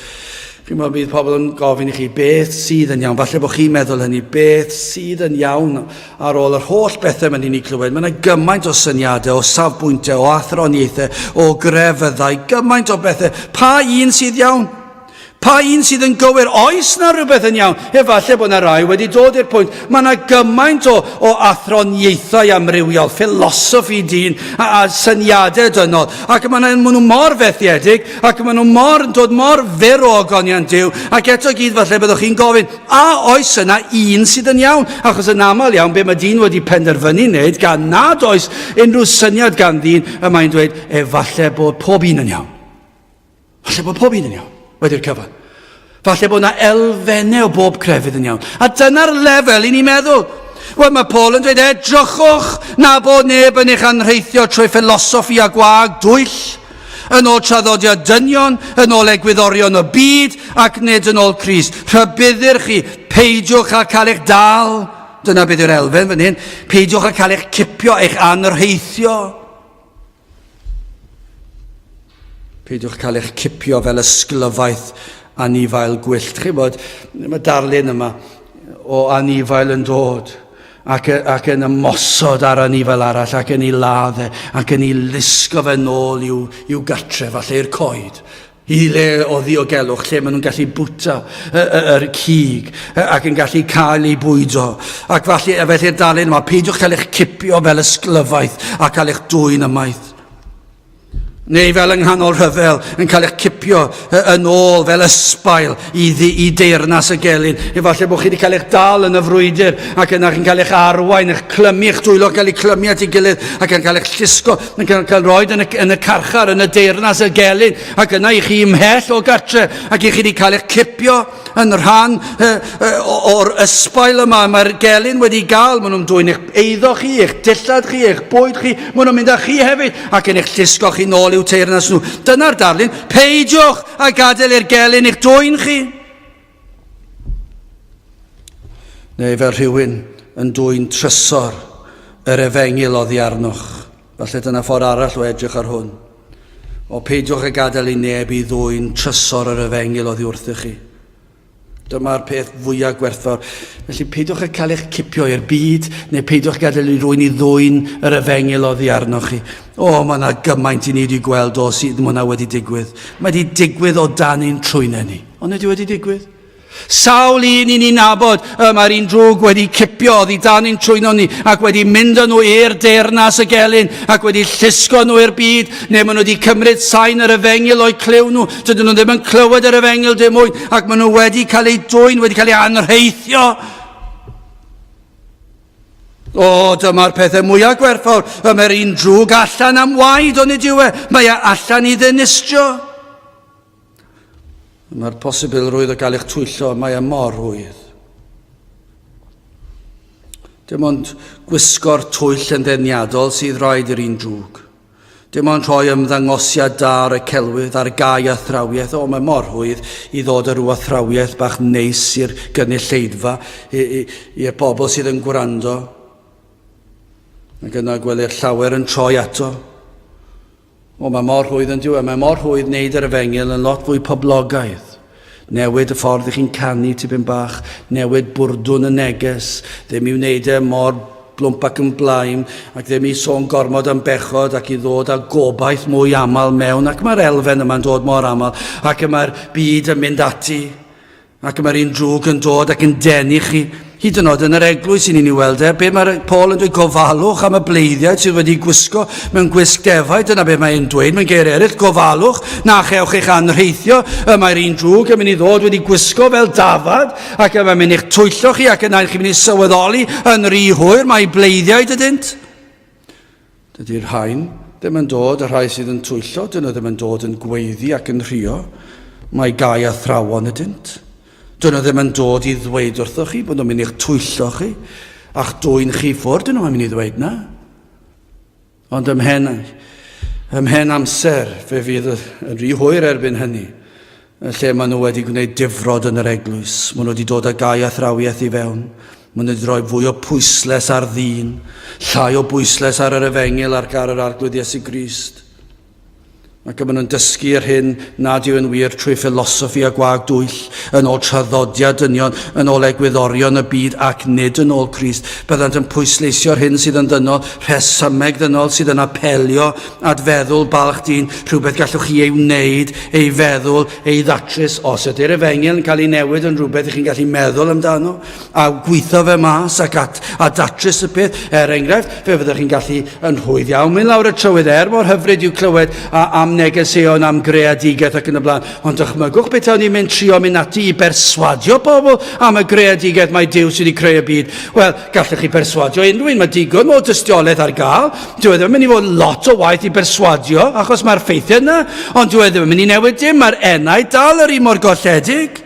Chi'n meddwl bydd pobl yn gofyn i chi beth sydd yn iawn. Falle bod chi'n meddwl hynny, beth sydd yn iawn ar ôl yr holl bethau mae'n ni'n clywed. Mae yna gymaint o syniadau, o safbwyntau, o athroniaethau, o grefyddau, gymaint o bethau. Pa un sydd iawn? Pa un sydd yn gywir, oes na rhywbeth yn iawn? Efallai bod yna rai wedi dod i'r pwynt. Mae yna gymaint o athroniaethau amrywiol, philosophy dyn a syniadau dynol. Ac mae nhw mor fethiedig, ac mae nhw yn dod mor fyr o ogonion Duw. Ac eto gyd falle byddwch chi'n gofyn, a oes yna un sydd yn iawn? Achos yn aml iawn, be mae dyn wedi penderfynu wneud, gan nad oes unrhyw syniad gan ddyn, y mae'n dweud, efallai bod pob un yn iawn. Falle bod pob un yn iawn. Wedi'r cyfan. Falle bod yna elfennau o bob crefydd yn iawn. A dyna'r lefel i ni meddwl. Wel, mae Paul yn dweud, edrychwch na bod neb yn eich anrheithio trwy philosophy a gwag dwyll, yn ôl traddodiad dynion, yn ôl egwyddorion o byd, ac nid yn ôl Crist. Rhybuddir chi, peidiwch a cael eich dal. Dyna beth yw'r elfen fan hyn. Peidiwch a cael eich cipio, eich anrheithio. Peidiwch cael eich cipio fel ysglyfaeth anifail gwyllt. Chi bod, mae darlun yma o anifail yn dod ac yn ymosod ar anifail arall ac yn ei laddau ac yn ei lusgo fe nôl i'w gartre, falle i'r coed. I le o ddiogelwch lle maen nhw'n gallu bwta yr cig ac yn gallu cael ei bwydo. Ac felly'r darlun yma, peidiwch cael eich cipio fel ysglyfaeth a cael eich dwyn ymaith. Neu fel yng nghanol rhyfel yn cael eich cipio yn ôl fel ysbail i deyrnas y gelyn. Efallai bod chi wedi cael eich dal yn y frwydr ac yna chi'n cael eich arwain, eich clymu, eich dwylo cael eich clymu at ei gilydd ac yn cael eich llusgo, yn cael roed yn y carchar, yn y deyrnas y gelyn ac yna i chi ymhell o gartre ac i chi wedi cael eich cipio yn rhan o'r ysbail yma. Mae'r gelyn wedi gael, maen nhw'n dwy'n eich eiddo chi, eich dillad chi, eich bwyd chi, maen nhw'n mynd â chi hefyd ac yn eich llusgo chi nôl i'w teyrnas nhw. Dyna'r darlun, peidiwch a gadael i'r gelyn eich dwyn chi. Neu fel rhywun yn dwyn trysor yr efengil oddi arnoch. Falle dyna ffordd arall o edrych ar hwn. O peidiwch a gadael i neb i ddwyn trysor yr efengil oddi wrthych chi. Dyma'r peth fwyaf gwerthfawr. Felly peidiwch a cael eich cipio i'r byd, neu peidiwch gadael i rwy'n i ddwyn yr efengil oddi arnoch chi. Mae yna gymaint i ni wedi gweld o sydd hwnna wedi digwydd. Mae wedi digwydd o dan ein trwynau ni. Ond ydy wedi digwydd? Sawl un i ni nabod, mae'r un drwg wedi cipio oddi dan ein trwyno ni ac wedi mynd â nhw i'r deyrnas y gelyn ac wedi llusgo nhw i'r byd, neu maen nhw wedi cymryd sain yr efengil o'i clyw nhw, dydyn nhw ddim yn clywed yr efengil dim mwy ac maen nhw wedi cael ei dwyn, wedi cael ei anrheithio. Dyma'r pethau mwyaf gwerthfawr. Mae'r un drwg allan am waed o'n ydyw e. Mae allan i ddinistrio. Mae'r posibilrwydd o gael eich twyllo, mae mor rwydd. Dim ond gwisgo'r twyll yn ddeniadol sydd rhaid i'r un drwg. Dim ond rhoi ymddangosiad da ar y celwydd, ar gau athrawiaeth. Mae mor rwydd i ddod â rhyw athrawiaeth bach neis i'r gynulleidfa, i'r bobl sydd yn gwrando. Ac yna gwely'r llawer yn troi ato. Mae mor rwydd yn diwedd. Mae mor rwydd wneud yr efengil yn lot fwy poblogaidd. Newid y ffordd i chi'n canu tipyn bach, newid bwrdwn y neges, ddim i wneud e mor blwmp ac yn blaen, ac ddim i sôn gormod am bechod ac i ddod â gobaith mwy aml mewn, ac mae'r elfen yma'n dod mor aml, ac mae'r byd yn mynd ati, ac mae'r un drwg yn dod ac yn denu chi. Hyd yn oed yn yr eglwys i ni'n ei weld be mae Paul yn dweud, gofalwch am y bleiddiad sydd wedi gwisgo mewn gwisg defaid. Dyna be mae'n dweud mewn geiriau eraill, gofalwch na chewch eich anrheithio. Mae'r un drwg yn mynd i ddod wedi gwisgo fel dafad ac mae'n mynd i'ch twyllo chi ac yna chi'n mynd i sylweddoli yn rhy hwyr mae bleiddiaid ydynt. Dydy'r rhain ddim yn dod, y rhai sydd yn twyllo, dyn nhw ddim yn dod yn gweiddi ac yn rhio. Mae gai athrawon ydynt. Dyn nhw ddim yn dod i ddweud wrthoch chi bod nhw'n mynd i'ch twyllo chi a'ch dwyn chi ffwrdd. Dyn nhw'n mynd i ddweud na. Ond ymhen amser fe fydd yn rhy hwyr erbyn hynny, lle maen nhw wedi gwneud difrod yn yr eglwys. Maen nhw wedi dod â gai athrawiaeth i fewn. Maen nhw wedi rhoi fwy o pwysles ar ddyn, llai o bwysles ar yr efengil ar gar yr arglwydd Iesu Grist. Ac maen nhw'n dysgu'r hyn nad yw yn wir trwy philosophy a gwag dwyll, yn ôl traddodiad dynion, yn ôl egwyddorion y byd ac nid yn ôl Crist. Byddant yn pwysleisio'r hyn sydd yn dynol, rhesymeg dynol sydd yn apelio at feddwl balch dyn, rhywbeth gallwch chi ei wneud, ei feddwl, ei ddatrys. Os ydy'r efengyl yn cael ei newid yn rhywbeth ych chi'n gallu meddwl amdano, a gweithio fe mas a datrys y peth. Enghraifft, fe fyddwch chi'n gallu yn rhwydd iawn mynd lawr y trywydd mor hyfryd i'w clywed am negeseuon am greadigaeth ac yn y blaen. Ond dychmygwch beth o'n i'n mynd trio mynd ati i berswadio pobl am y greadigaeth mae Duw sydd wedi creu y byd. Wel, gallech chi berswadio unrhyw un, mae digon o dystiolaeth ar gael. Dwi ddim yn mynd i fod lot o waith i berswadio, achos mae'r ffeithiau yna, ond dwi ddim yn mynd i newid dim, mae'r enau dal yr un mor golledig.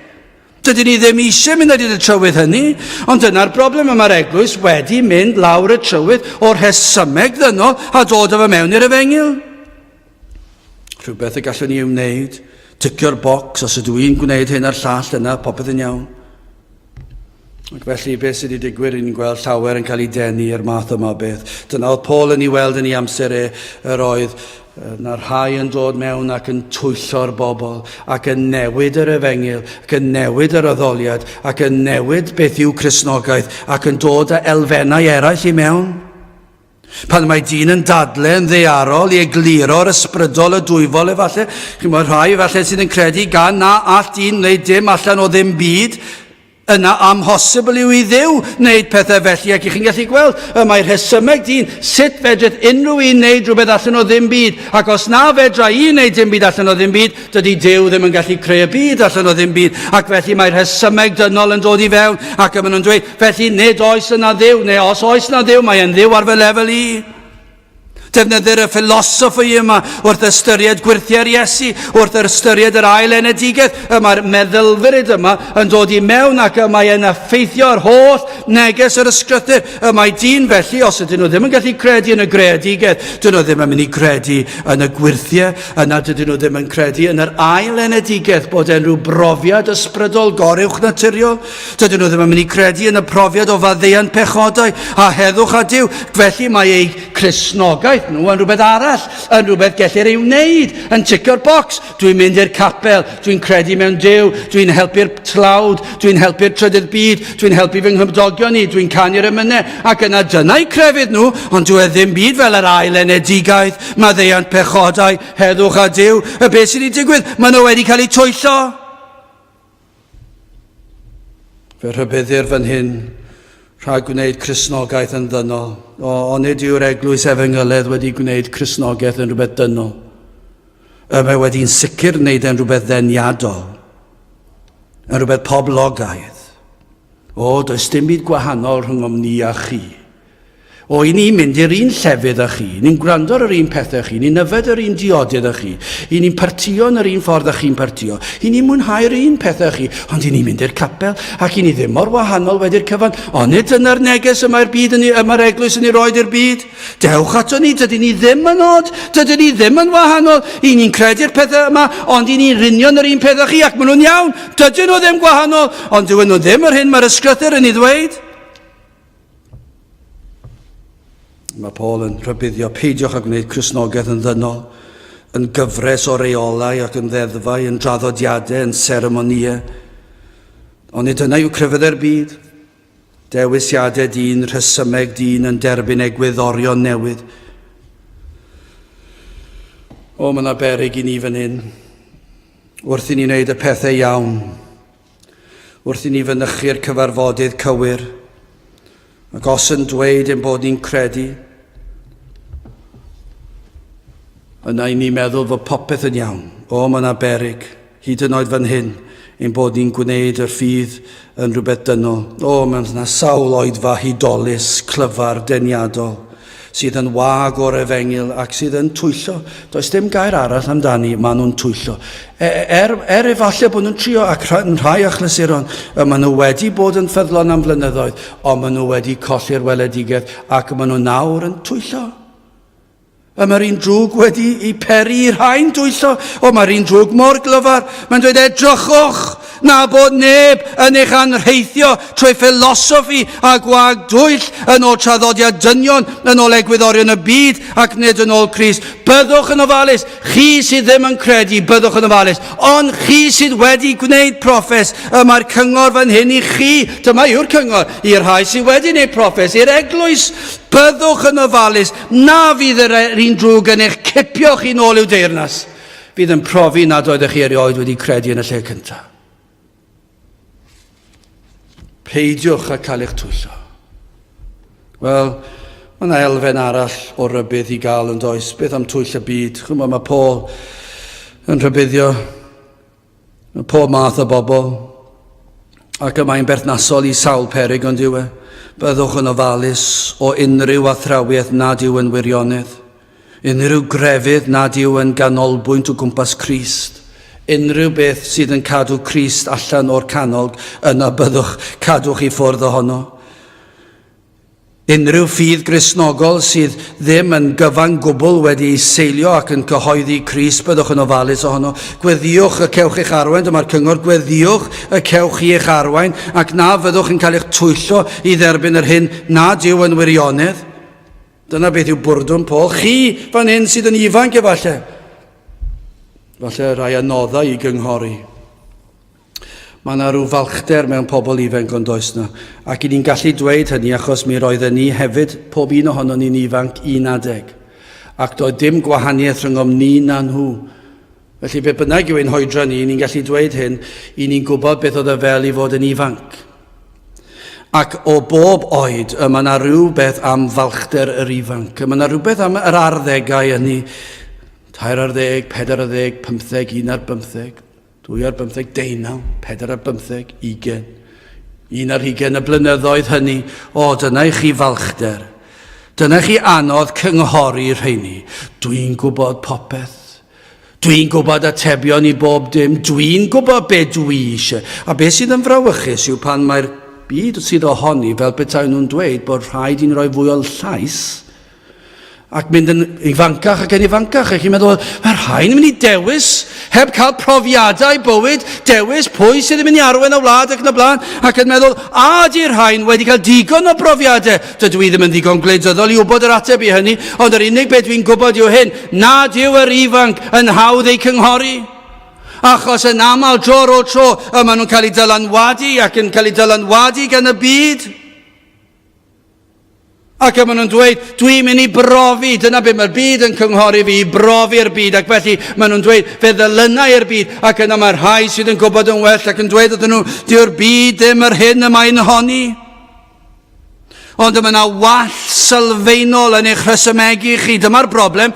Dydyn ni ddim eisiau mynd ar y trywydd hynny, ond dyna'r broblem y mae'r eglwys wedi mynd lawr y trywydd o'r rhesymeg ddynol a dod o fe mewn i'r efengyl. Rhywbeth y gallwn ni wneud, ticio'r bocs, os ydw i'n gwneud hyn a'r llall yna, popeth yn iawn. Ac felly, beth sydd wedi digwydd, ni'n gweld llawer yn cael ei denu i'r math yma beth. Dyna oedd Paul yn ei weld yn ei amser yr oedd na'r rhai yn dod mewn ac yn twyllo'r bobl, ac yn newid yr efengyl, ac yn newid yr addoliad, ac yn newid beth yw Cristnogaeth, ac yn dod â elfennau eraill i mewn. Pan mae dyn yn dadlau yn ddearol i egluro'r ysbrydol y dwyfol efallai, chi'n meddwl rhai efallai sydd yn credu gan na all dyn wneud dim allan o ddim byd, yna amhosibl yw i Dduw wneud pethau felly, ac chi'n gallu gweld mae'r rhesymeg dyn sut fedrith unrhyw un wneud rhywbeth allan o ddim byd, ac os na fedra i wneud dim byd allan o ddim byd, dydy Duw ddim yn gallu creu y byd allan o ddim byd, ac felly mae'r rhesymeg dynol yn dod i fewn, ac maen nhw'n dweud felly nid oes yna Dduw, neu os oes yna Dduw, mae yn Dduw ar fy lefel i. Defnyddir y philosophy yma wrth ystyried gwirthiau'r Iesu, wrth ystyried yr ail enedigaeth. Mae'r meddylfryd yma yn dod i mewn ac mae yn effeithio'r holl neges yr ysgrythur. Mae dyn felly, os ydyn nhw ddim yn gallu credu yn y greadigaeth, dyn nhw ddim yn mynd i credu yn y gwirthiau, yna dydyn nhw ddim yn credu yn yr ail enedigaeth bod e'n rhyw brofiad ysbrydol goruwch naturiol. Dydyn nhw ddim yn mynd i credu yn y profiad o faddeuant pechodau a heddwch a Duw. Felly mae ei Cristnogaeth nhw yn rhywbeth arall, yn rhywbeth gellir ei wneud, yn ticio'r bocs. Dwi'n mynd i'r capel, dwi'n credu mewn Duw, dwi'n helpu'r tlawd, dwi'n helpu'r trydydd byd, dwi'n helpu fy nghymdogion ni, dwi'n canu'r emynau, ac yna dyna'i crefydd nhw, ond dwi ddim byd fel yr ail enedigaeth, maddeuant pechodau, heddwch a Duw. Beth sydd wedi digwydd? Maen nhw wedi cael eu twyllo. Fe rhybuddir fan hyn, rhag gwneud Cristnogaeth yn ddynol. Nid yw'r eglwys efengyledd wedi gwneud Cristnogaeth yn rhywbeth dynol. Mae wedi'n sicr wneud yn rhywbeth ddeniadol. Yn rhywbeth poblogaidd. Does dim byd gwahanol rhwng ni a chi. I ni'n mynd i'r un llefydd â chi, ni'n gwrando ar yr un pethau chi, ni'n yfed yr un diodydd â chi, ni'n partio yn yr un ffordd â chi'n partio, ni'n mwynhau'r un pethau chi, ond ni'n mynd i'r capel ac ni ddim mor wahanol wedi'r cyfan. Nid yna'r neges yma'r eglwys yn ei roed i'r byd. Dewch ato ni, dydyn ni ddim yn od, dydyn ni ddim yn wahanol, ni'n credu'r pethau yma, ond ni'n rynio'n yr un pethau chi ac maen nhw'n iawn, dydyn nhw ddim gwahanol, ond dydyn nhw ddim yr hyn mae'r ysgrythur yn ei ddweud. Mae Paul yn rhybuddio, peidiwch â gwneud Cristnogaeth yn ddynol, yn gyfres o reolau ac yn ddeddfau, yn draddodiadau, yn seremoniau. Ond nid yna yw crefyddau'r byd. Dewisiadau dyn, rhesymeg dyn yn derbyn egwyddorion newydd. Mae yna beryg i ni fan hyn. Wrth i ni wneud y pethau iawn. Wrth i ni fynychu'r cyfarfodydd cywir. Ac os yn dweud ein bod ni'n credu, yna i ni meddwl fod popeth yn iawn. Mae yna beryg, hyd yn oed fan hyn, ein bod ni'n gwneud yr ffydd yn rhywbeth dynol. Mae yna sawl oedfa hudolus, clyfar, deniadol, sydd yn wag o'r efengyl ac sydd yn twyllo. Does dim gair arall amdani, maen nhw'n twyllo. Efallai bod nhw'n trio ac yn rhai achlasuron, maen nhw wedi bod yn ffyddlon am flynyddoedd, ond maen nhw wedi colli'r weledigaeth ac maen nhw nawr yn twyllo. Mae'r un drwg wedi ei peri i'r hain twyllo, mae'r un drwg mor glyfar. Mae'n dweud edrychwch na bod neb yn eich anrheithio trwy philosophy a gwag dwyll yn ôl traddodiad dynion, yn ôl egwyddorion y byd ac nid yn ôl Crist. Byddwch yn ofalus, chi sydd ddim yn credu, byddwch yn ofalus. Ond chi sydd wedi gwneud proffes, mae'r cyngor fan hyn i chi, dyma yw'r cyngor, i'r rhai sydd wedi gwneud proffes, i'r eglwys, byddwch yn ofalus, na fydd yr un drwg yn eich cipio chi nôl i'w deyrnas. Fydd yn profi nad oeddech chi erioed wedi credu yn y lle cyntaf. Peidiwch â cael eich twyllo. Wel, mae yna elfen arall o rybydd i gael yn does. Beth am twyll y byd? Chymod, mae Paul yn rybuddio pob math o bobl. Ac mae'n berthnasol i sawl peryg ond yw e. Byddwch yn ofalus o unrhyw athrawiaeth nad yw yn wirionedd. Unrhyw grefydd nad yw yn ganolbwynt o gwmpas Crist. Unrhyw beth sydd yn cadw Crist allan o'r canog, yna byddwch cadwch i ffwrdd ohono. Unrhyw ffydd Gristnogol sydd ddim yn gyfan gwbl wedi ei seilio ac yn cyhoeddi Crist, byddwch yn ofalus ohono. Gweddiwch y cewch eich arwain, dyma'r cyngor, gweddiwch y cewch i eich arwain, ac na fyddwch yn cael eich twyllo i dderbyn yr hyn nad yw yn wirionedd. Dyna beth yw bwrdwn Paul. Chi fan hyn sydd yn ifanc efallai. Falle rai anoddau i gynghori. Mae yna rhyw falchder mewn pobl ifanc ond oes na. Ac i ni'n gallu dweud hynny achos mi roedden ni hefyd, pob un ohono ni'n ifanc 11. Ac doedd dim gwahaniaeth rhwng ni na nhw. Felly be bynnag yw ein hoedra ni, ni'n gallu dweud hyn, i ni'n gwybod beth oedd y fel i fod yn ifanc. Ac o bob oed, mae yna rhywbeth am falchder yr ifanc. Mae yna rhywbeth am yr arddegau hynny. 12, 14, 15, 15, 15, 19, 15, 20. 11 y blynyddoedd hynny. O, dyna i chi falchder. Dyna chi anodd cynghori rheini. Dwi'n gwybod popeth. Dwi'n gwybod atebion i bob dim. Dwi'n gwybod be dwi eisiau. A beth sydd yn frawychus yw pan mae'r byd sydd ohoni, fel bethau nhw'n dweud, bod rhaid i'n rhoi fwy o llais ac mynd yn ifancach ac yn ifancach. Ac chi'n meddwl, mae rhaid yn mynd i dewis, heb cael profiadau bywyd, dewis pwy sydd yn mynd i arwain o wlad ac yn y blaen, ac yn meddwl, a di'r rhain wedi cael digon o profiadau. Dydw i ddim yn digon gwleidyddol i wybod yr ateb i hynny, ond yr unig beth dwi'n gwybod yw hyn, nad yw yr ifanc yn hawdd ei cynghori. Achos yn aml tro o tro, maen nhw'n cael ei dylanwadu ac yn cael ei dylanwadu gan y byd. Ac maen nhw'n dweud, dwi'n mynd i brofi, dyna beth mae'r byd yn cynghori fi, i brofi'r byd. Ac felly maen nhw'n dweud, fe ddylynau i'r byd. Ac yna mae'r rhai sydd yn gwybod yn well ac yn dweud ydyn nhw, diw'r byd ddim yr hyn y mae'n honni. Ond mae yna wall sylfaenol yn eich rhesymegu chi. Dyma'r broblem.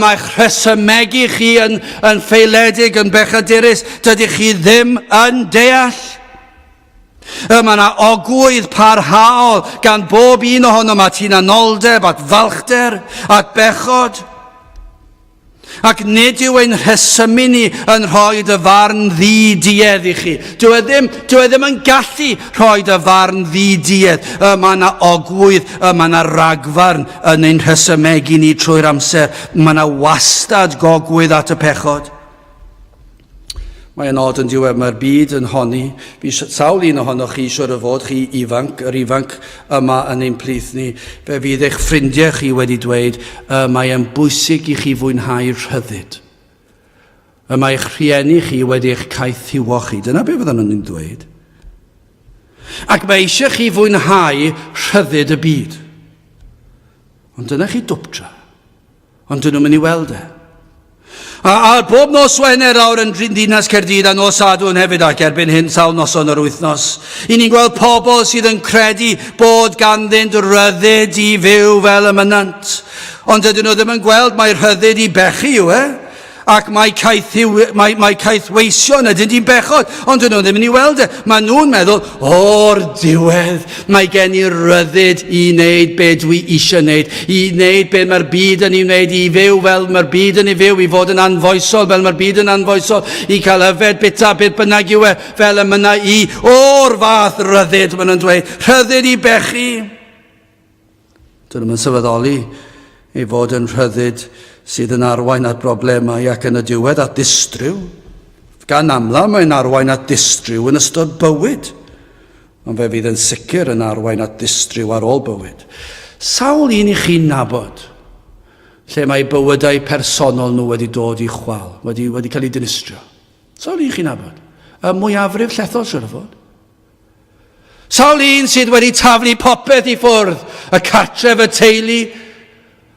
Mae'ch rhesymegu chi yn ffeiledig, yn bechadurus. Dydych chi ddim yn deall. Mae yna ogwydd parhaol gan bob un ohono at hunanoldeb, at falchder, at bechod. Ac nid yw ein rhesymu ni yn rhoi y farn ddi-diedd i chi. Dyw e ddim yn gallu rhoi y farn ddi-diedd. Mae yna ogwydd, mae yna ragfarn yn ein rhesymegu ni trwy'r amser. Mae yna wastad gogwydd at y pechod. Mae'n od yn diwedd, mae'r byd yn honni. Fi sawl un ohonoch chi siwr o fod chi ifanc, yr ifanc yma yn ein plith ni. Fe fydd eich ffrindiau chi wedi dweud, mae e'n bwysig i chi fwynhau rhyddid. Mae eich rhieni chi wedi eich caethiwo chi. Dyna beth fydden nhw'n dweud. Ac mae eisiau chi fwynhau rhyddid y byd. Ond dyna chi dwbtra. Ond dyn nhw'n mynd i weld e. A bob nos Wener awr yn Dinas Caerdydd a nos Sadwrn hefyd ac erbyn hyn sawl noson yr wythnos. I ni'n gweld pobl sydd yn credu bod ganddynt ryddid i fyw fel y mynant. Ond dydyn nhw ddim yn gweld mae rhyddid i bechu yw e. Ac mae caethweision ydyn ni'n bechod, ond dyn nhw ddim yn ei weld e. Mae nhw'n meddwl, o'r diwedd, mae gen i ryddid i wneud be dwi eisiau wneud, i wneud be mae'r byd yn ei wneud, i fyw fel mae'r byd yn ei fyw, i fod yn anfoesol fel mae'r byd yn anfoesol, i cael yfed bita beth bynnag yw e, fel y mynna i, o'r fath ryddid, maen nhw'n dweud, ryddid i bechu. Dyn nhw'n sylweddoli i fod yn ryddid sydd yn arwain at broblemau ac yn y diwedd at ddistryw, Gan amla mae'n arwain at distryw yn ystod bywyd, ond fe fydd yn sicr yn arwain at distryw ar ôl bywyd. Sawl un i chi'n nabod lle mae bywydau personol nhw wedi dod i chwal, wedi cael ei dinistrio? Sawl un chi'n nabod? Y mwyafrif llethol siwr o fod. Sawl un sydd wedi taflu popeth i ffwrdd, y cartref, y teulu,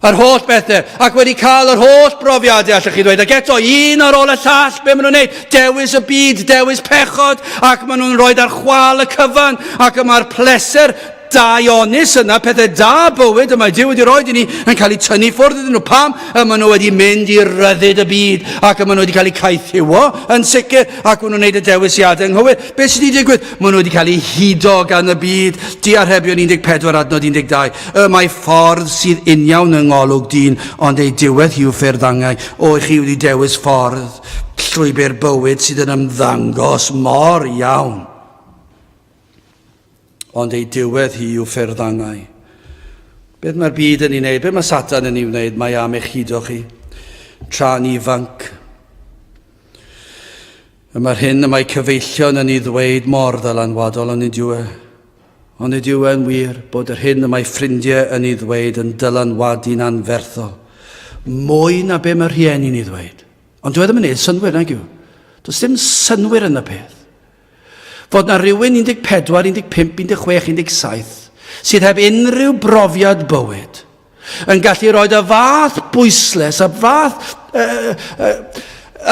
yr holl bethau, ac wedi cael yr holl brofiadau, allwch chi ddweud, ac eto, un ar ôl y llall, be maen nhw'n gwneud? Dewis y byd, dewis pechod, ac maen nhw'n rhoi ar chwal y cyfan, ac mae'r pleser da ionus yna, pethau da bywyd, y mae Duw wedi rhoi i ni yn cael ei tynnu ffwrdd iddyn nhw. Pam? Maen nhw wedi mynd i ryddid y byd, ac maen nhw wedi cael ei caethiwo yn sicr, ac maen nhw'n gwneud y dewisiadau anghywir. Be sydd wedi digwydd? Maen nhw wedi cael ei hudo gan y byd. Diarhebion 14 adnod 12. Mae ffordd sydd uniawn yng ngolwg dyn, ond ei diwedd hi'w ffyrdd angau. O, chi wedi dewis ffordd, llwybr bywyd sydd yn ymddangos mor iawn, ond ei diwedd hi yw ffyrdd angau. Beth mae'r byd yn ei wneud? Beth mae Satan yn ei wneud? Mae am eich hudo chi, tra'n ifanc. Mae'r hyn y mae cyfeillion yn ei ddweud mor ddylanwadol, ond ei diwedd yn wir bod yr hyn y mae ffrindiau yn ei ddweud yn dylanwadu'n anferthol. Mwy na be mae'r rhieni'n ei ddweud. Ond dwi ddim yn gwneud synwyr nag yw. Does dim synwyr yn y peth. Fod na rhywun 14, 15, 16, 17 sydd heb unrhyw brofiad bywyd yn gallu rhoi y fath bwysles, y fath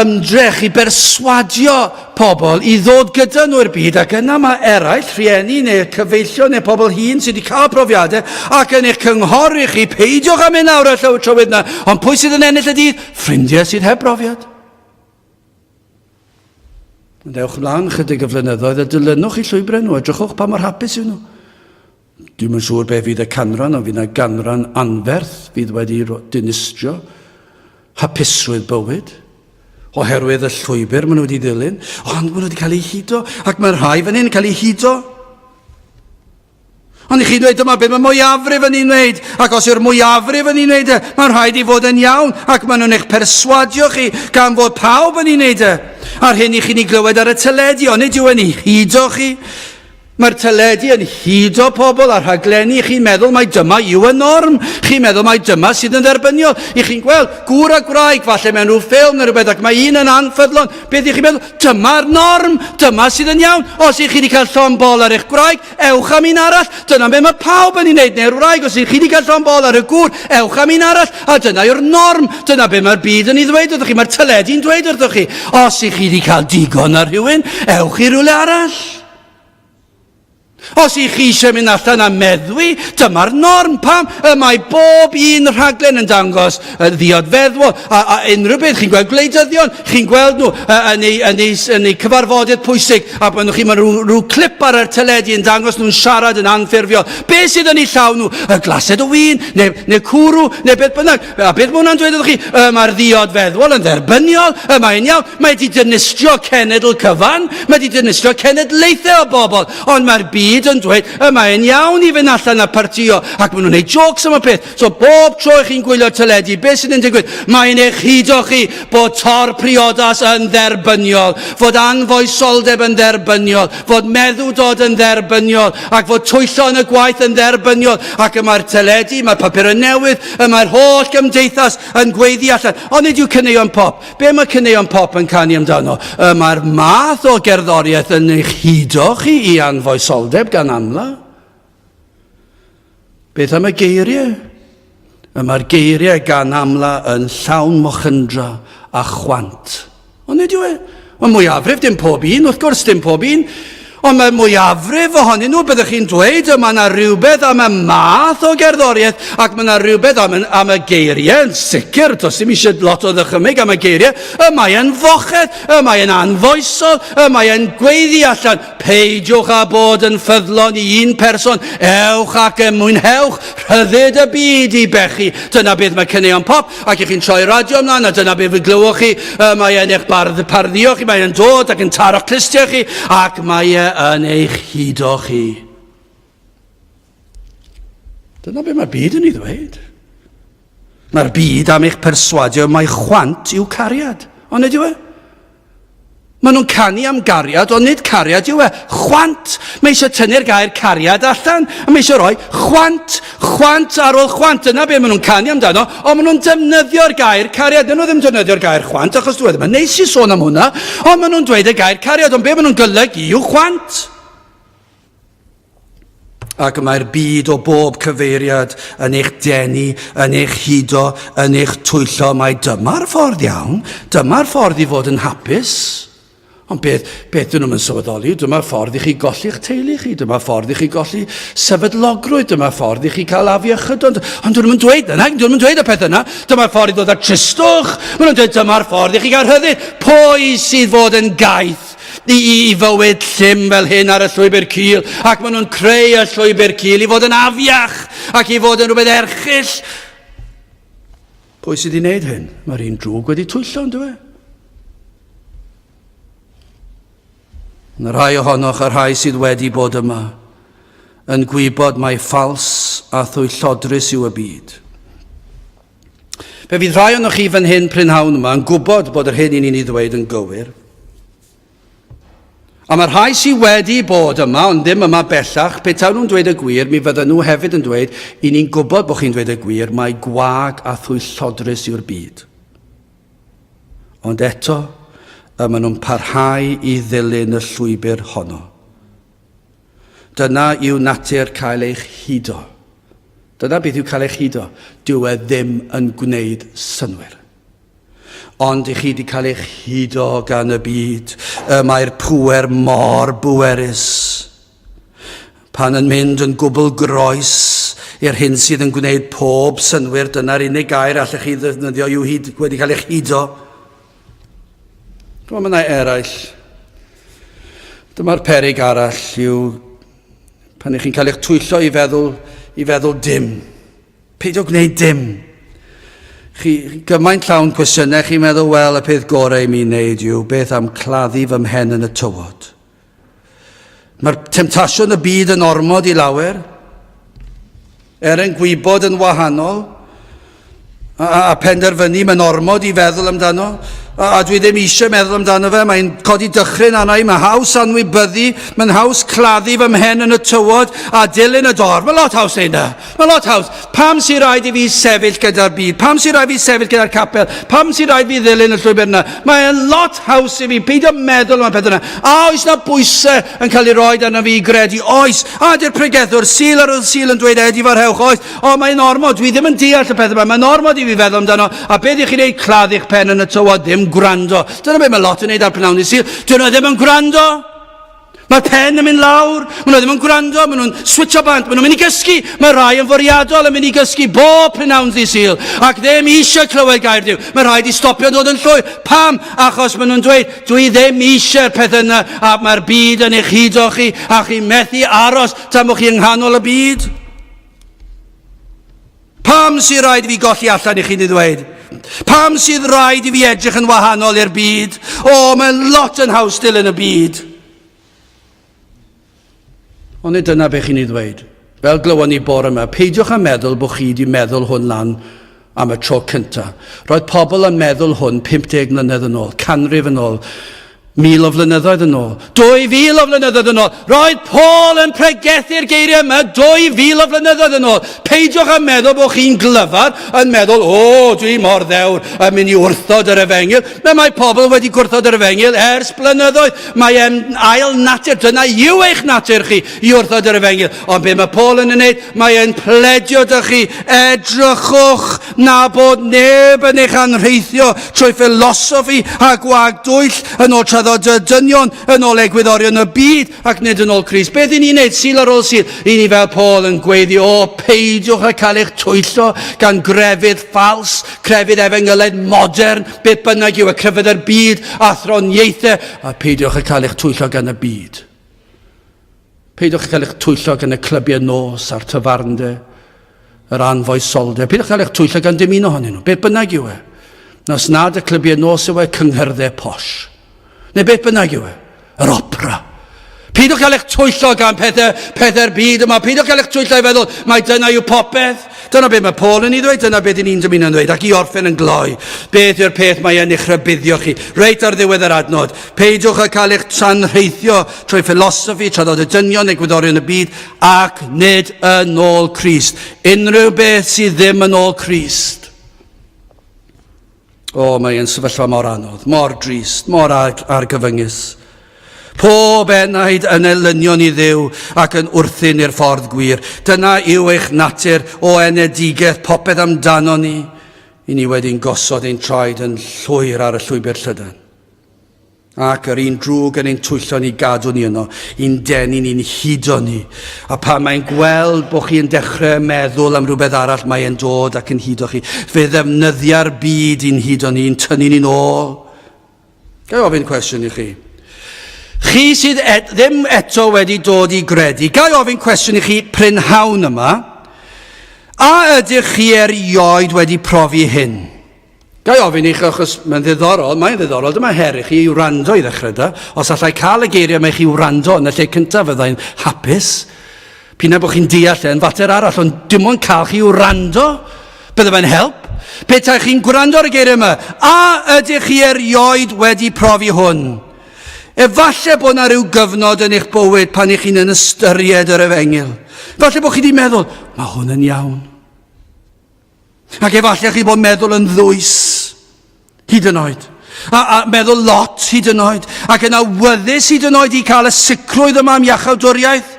ymdrech i berswadio pobl i ddod gyda nhw'r byd, ac yna mae eraill, rhieni neu cyfeillion neu pobl hŷn sydd wedi cael profiadau ac yn eich cynghori chi, peidiwch am mynd nawr y trywydd yna, ond pwy sydd yn ennill y dydd? Ffrindiau sydd heb brofiad. Dewch ymlaen chydig y flynyddoedd a dilynwch i llwybrau nhw, edrychwch pa mor hapus yw nhw. Dwi'n yn siŵr be fydd y canran, ond fydd yna ganran anferth fydd wedi dinistrio hapusrwydd bywyd, oherwydd y llwybr maen nhw wedi ddilyn, ond maen nhw wedi cael ei hudo, ac mae'r rhai fan hyn yn cael ei hudo. Ond i chi dweud yma beth mae mwyafrif yn ei wneud, ac os yw'r mwyafrif yn ei wneud, mae'n rhaid i fod yn iawn, ac maen nhw'n eich perswadio chi gan fod pawb yn ei wneud. A'r hyn i chi'n ei glywed ar y teledu, ond nid yw yn ei hudo chi. Mae'r teledu yn hudo pobl a rhaglenni, chi'n meddwl mai dyma yw y norm. Chi'n meddwl mai dyma sydd yn dderbyniol. I chi'n gweld gŵr a gwraig, falle mewn rhyw ffilm neu rhywbeth, ac mae un yn anffyddlon. Beth i chi'n meddwl? Dyma'r norm, dyma sydd yn iawn. Os i chi wedi cael llon bol ar eich gwraig, ewch am un arall. Dyna be mae pawb yn ei wneud, neu'r wraig. Os i chi wedi cael llon bol ar y gŵr, ewch am un arall. A dyna yw'r norm. Dyna be mae'r byd yn ei ddweud wrthych chi. Mae'r teledu'n dweud wrthych chi. Os i chi wedi cael digon ar rhywun, ewch i rhywle arall. Os i chi eisiau mynd allan a meddwi, dyma'r norm. Pam? Mae bob un rhaglen yn dangos ddiodfeddwo a unrhyw beth. Chi'n gweld gwleidyddion, chi'n gweld nhw yn ei cyfarfodydd pwysig, a pan chi'n mynd rhyw clip ar y teledu yn dangos nhw'n siarad yn anffurfiol. Be sydd yn ei llaw nhw? Y glased o win, neu cwrw, neu beth bynnag. A beth mae hwnna'n dweud wrthych chi? Mae'r ddiodfeddwol yn dderbyniol, mae'n iawn. Mae wedi dynistrio cenedl cyfan, mae wedi dynistrio cenedlaethau o bobl, ond mae'r byd yn dweud, mae'n iawn i fynd allan a partio, ac maen nhw'n gwneud jocs am y peth. So bob tro chi'n gwylio'r teledu, beth sydd yn digwydd? Mae'n eich hudo chi bod tor priodas yn dderbyniol, fod anfoesoldeb yn dderbyniol, fod meddw dod yn dderbyniol, ac fod twyllo yn y gwaith yn dderbyniol, ac mae'r teledu, mae'r papur yn newydd, mae'r holl gymdeithas yn gweiddi allan. Ond nid yw caneuon pop. Be mae caneuon pop yn canu amdano? Mae'r math o gerddoriaeth yn eich hudo chi i anfoesoldeb gan amla. Beth am y geiriau? Mae'r geiriau gan amla yn llawn mochydra a chwant. Ond nid yw e? Mae mwyafrif dim pob un, wrth gwrs dim pob un. Ond mae mwyafrif ohonyn nhw, byddwch chi'n dweud, mae yna rhywbeth am y math o gerddoriaeth, ac mae yna rhywbeth am y geiriau, yn sicr, does dim eisiau lot o ddychymyg am y geiriau, mae'n foched, mae'n anfoesol, mae'n gweiddi allan, peidiwch a bod yn ffyddlon i un person, ewch ac mwynhewch, rhyddid y byd i bechu. Dyna beth mae caneuon pop, ac chi'n troi radio ymlaen, a dyna beth fy glywch chi, mae'n eich parddio chi, mae'n dod ac yn taro'ch clistiau chi, ac mae yn eich hudo chi. Dyna be mae'r byd yn ei ddweud. Mae'r byd am eich perswadio, mae chwant i'w cariad. Ond nid yw e? Maen nhw'n canu am gariad, ond nid cariad yw e, chwant. Mae eisiau tynnu'r gair cariad allan, a mae eisiau rhoi chwant ar ôl chwant. Yna be maen nhw'n canu amdano, ond maen nhw'n defnyddio'r gair cariad. Dyn nhw ddim defnyddio'r gair chwant, achos dwi ddim yn neis i sôn am hwnna, ond maen nhw'n dweud y gair cariad, ond be maen nhw'n golygu yw chwant. Ac mae'r byd o bob cyfeiriad yn eich denu, yn eich hudo, yn eich twyllo. Mae dyma'r ffordd iawn, dyma'r ffordd i fod yn hapus. Ond beth dyn nhw'n sylweddoli, dyma'r ffordd i chi golli'ch teulu chi, dyma'r ffordd i chi golli sefydlogrwydd, dyma'r ffordd i chi cael afiechyd. Ond dyn nhw'n dweud yna, dyn nhw'n dweud y peth yna, dyma'r ffordd i ddod â tristwch, maen nhw'n dweud dyma'r ffordd i chi gael rhyddid. Pwy sydd fod yn gaeth i fywyd llym fel hyn ar y llwybr cul, ac maen nhw'n creu y llwybr cul i fod yn afiach ac i fod yn rhywbeth erchyll. Pwy sydd wedi gwneud hyn? Mae'r un drwg wedi twyllo, yn dweud. Yn y rhai ohonoch a rhai sydd wedi bod yma yn gwybod mai ffals a thwyllodrus yw y byd. Fe fydd rhai ohonoch chi fan hyn prynhawn yma yn gwybod bod yr hyn i ni'n ei ddweud yn gywir. A mae'r rhai sydd wedi bod yma, ond ddim yma bellach, petawn nhw'n dweud y gwir, mi fydden nhw hefyd yn dweud, i ni'n gwybod bod chi'n dweud y gwir, mae gwag a thwyllodrus yw'r byd. Ond eto, maen nhw'n parhau i ddilyn y llwybr honno. Dyna yw natur cael eich hudo. Dyna beth yw cael eich hudo. Dyw e ddim yn gwneud synwyr. Ond i chi wedi cael eich hudo gan y byd, mae'r pŵer mor bwerus. Pan yn mynd yn gwbl groes i'r hyn sydd yn gwneud pob synwyr, dyna'r unig gair allech chi ddefnyddio yw wedi cael eich hudo. Dyma yna eraill. Dyma'r peryg arall yw pan ych chi'n cael eich twyllo i feddwl dim. Peidio gwneud dim. Chi gymaint llawn cwestiynau, chi'n meddwl, wel, y peth gorau i mi wneud yw beth am claddu fy mhen yn y tywod. Mae'r temtasiwn y byd yn ormod i lawer. Yn gwybod yn wahanol. A penderfynu mae'n ormod i feddwl amdano. A dwi ddim eisiau meddwl amdano fe, mae'n codi dychryn arna i, mae'n haws anwybyddu, mae'n haws claddu fy mhen yn y tywod a dilyn y dor. Mae'n lot haws neud yna, mae'n lot haws. Pam sy'n rhaid i fi sefyll gyda'r byd? Pam sy'n rhaid i fi sefyll gyda'r capel? Pam sy'n rhaid i fi ddilyn y llwybr yna? Mae'n lot haws i fi, peidio meddwl am y peth yna. A oes na bwysau yn cael ei roed arna fi i gredu? Oes, a di'r pregethwr, syl ar ôl syl yn dweud edi fo'r hewch, oes. O, mae'n ormod, dwi ddim yn deall y peth yma, mae'n ormod i fi feddwl amdano. A beth i chi wneud claddu'ch pen yn y tywod? Ddim gwrando. Dyna beth mae lot yn neud ar prynawn i syl. Dyn nhw ddim yn gwrando. Mae'r pen yn mynd lawr. Maen nhw ddim yn gwrando. Maen nhw'n switcho bant. Maen nhw'n mynd i gysgu. Mae rai yn fwriadol yn mynd i gysgu bob prynawn i syl. Ac ddim eisiau clywed gair Duw. Mae rhaid i stopio dod yn llwyr. Pam? Achos maen nhw'n dweud, dwi ddim eisiau'r peth yna. A mae'r byd yn eich hudo chi. A chi methu aros tan bod chi yng nghanol y byd. Pam sy'n rhaid i fi golli allan i chi'n ei ddweud? Pam sydd rhaid i fi edrych yn wahanol i'r byd? O, mae'n lot yn haws dilyn y byd. Ond nid dyna beth chi'n ei ddweud. Fel glywon ni bore yma, peidiwch â meddwl bod chi wedi meddwl hwn lan am y tro cyntaf. Roedd pobl yn meddwl hwn 50 mlynedd yn ôl, canrif yn ôl, 1000 o flynyddoedd yn ôl, 2000 o flynyddoedd yn ôl. Roedd Paul yn pregethu'r geiriau yma 2000 o flynyddoedd yn ôl. Peidiwch â meddwl bod chi'n glyfar yn meddwl, o, dwi mor ddewr yn mynd i wrthod yr Efengil. Mae pobl wedi gwrthod yr Efengil ers blynyddoedd. Mae ail natur, dyna yw eich natur chi i wrthod yr Efengil. Ond be mae Paul yn wneud, mae e'n pledio dy chi, edrychwch na bod neb yn eich anrheithio trwy filosofi a gwag dwyll yn ôl traddodiad dynion, yn ôl egwyddorion y byd ac nid yn ôl Crist. Beth i ni'n neud syl ar ôl syl? I ni fel Paul yn gweiddi, o, peidiwch a cael eich twyllo gan grefydd ffals, crefydd efengyled modern, beth bynnag yw y crefydd yr byd, athroniaethau, a peidiwch a cael eich twyllo gan y byd. Peidiwch a cael eich twyllo gan y clybiau nos a'r tyfarndau, yr anfoesoldau. Peidiwch a cael eich twyllo gan dim un ohonyn nhw, beth bynnag yw e. Nos nad y clybiau nos yw e cynghyrdau posh. Neu beth bynnag yw e, yr opera. Peidiwch cael eich twyllo gan pethau'r byd yma. Peidiwch cael eich twyllo i feddwl, mae dyna yw popeth. Dyna beth mae Paul yn ei ddweud, dyna beth ni'n dymuno yn ddweud, ac i orffen yn gloi. Beth yw'r peth mae yn eich rybuddio chi? Reit ar ddiwedd yr adnod. Peidiwch â cael eich tanreithio trwy philosophy, traddod y dynion, egwyddorion y byd, ac nid yn ôl Crist. Unrhyw beth sydd ddim yn ôl Crist. Mae'n sefyllfa mor anodd, mor drist, mor argyfyngus. Pob enaid yn elynion i Dduw ac yn wrthyn i'r ffordd gwir. Dyna yw eich natur o enedigaeth, popeth amdano ni. I ni wedi'n gosod ein traed yn llwyr ar y llwybr llydan. Ac yr un drwg yn ein twyllo ni gadw ni yno, un denu ni'n hudo ni. A pan mae'n gweld bod chi'n dechrau meddwl am rhywbeth arall mae'n dod ac yn hudo chi, fe ddefnyddio'r byd i'n hudo ni, i'n tynnu ni'n ôl. Gai ofyn cwestiwn i chi? Chi sydd ddim eto wedi dod i gredu, gai ofyn cwestiwn i chi prynhawn yma, a ydych chi erioed wedi profi hyn? Gai ofyn i chi, achos mae'n ddiddorol, dyma her i chi i'w wrando i ddechrau da. Os allai cael y geiriau mae chi i'w wrando, yn y lle cyntaf fyddai'n hapus. P'na bod chi'n deall yn fater arall, ond dim ond cael chi i'w wrando, bydde fe'n help. Petai chi'n gwrando ar y geiriau yma, a ydych chi erioed wedi profi hwn? Efallai bod yna rhyw gyfnod yn eich bywyd pan eich chi'n yn ystyried yr Efengyl. Efallai bod chi wedi meddwl, mae hwn yn iawn. Ac efallai chi bod meddwl yn ddwys, hyd yn oed. A meddwl lot, hyd yn oed. Ac yn awyddus, hyd yn oed, i cael y sicrwydd yma am iachawdwriaeth.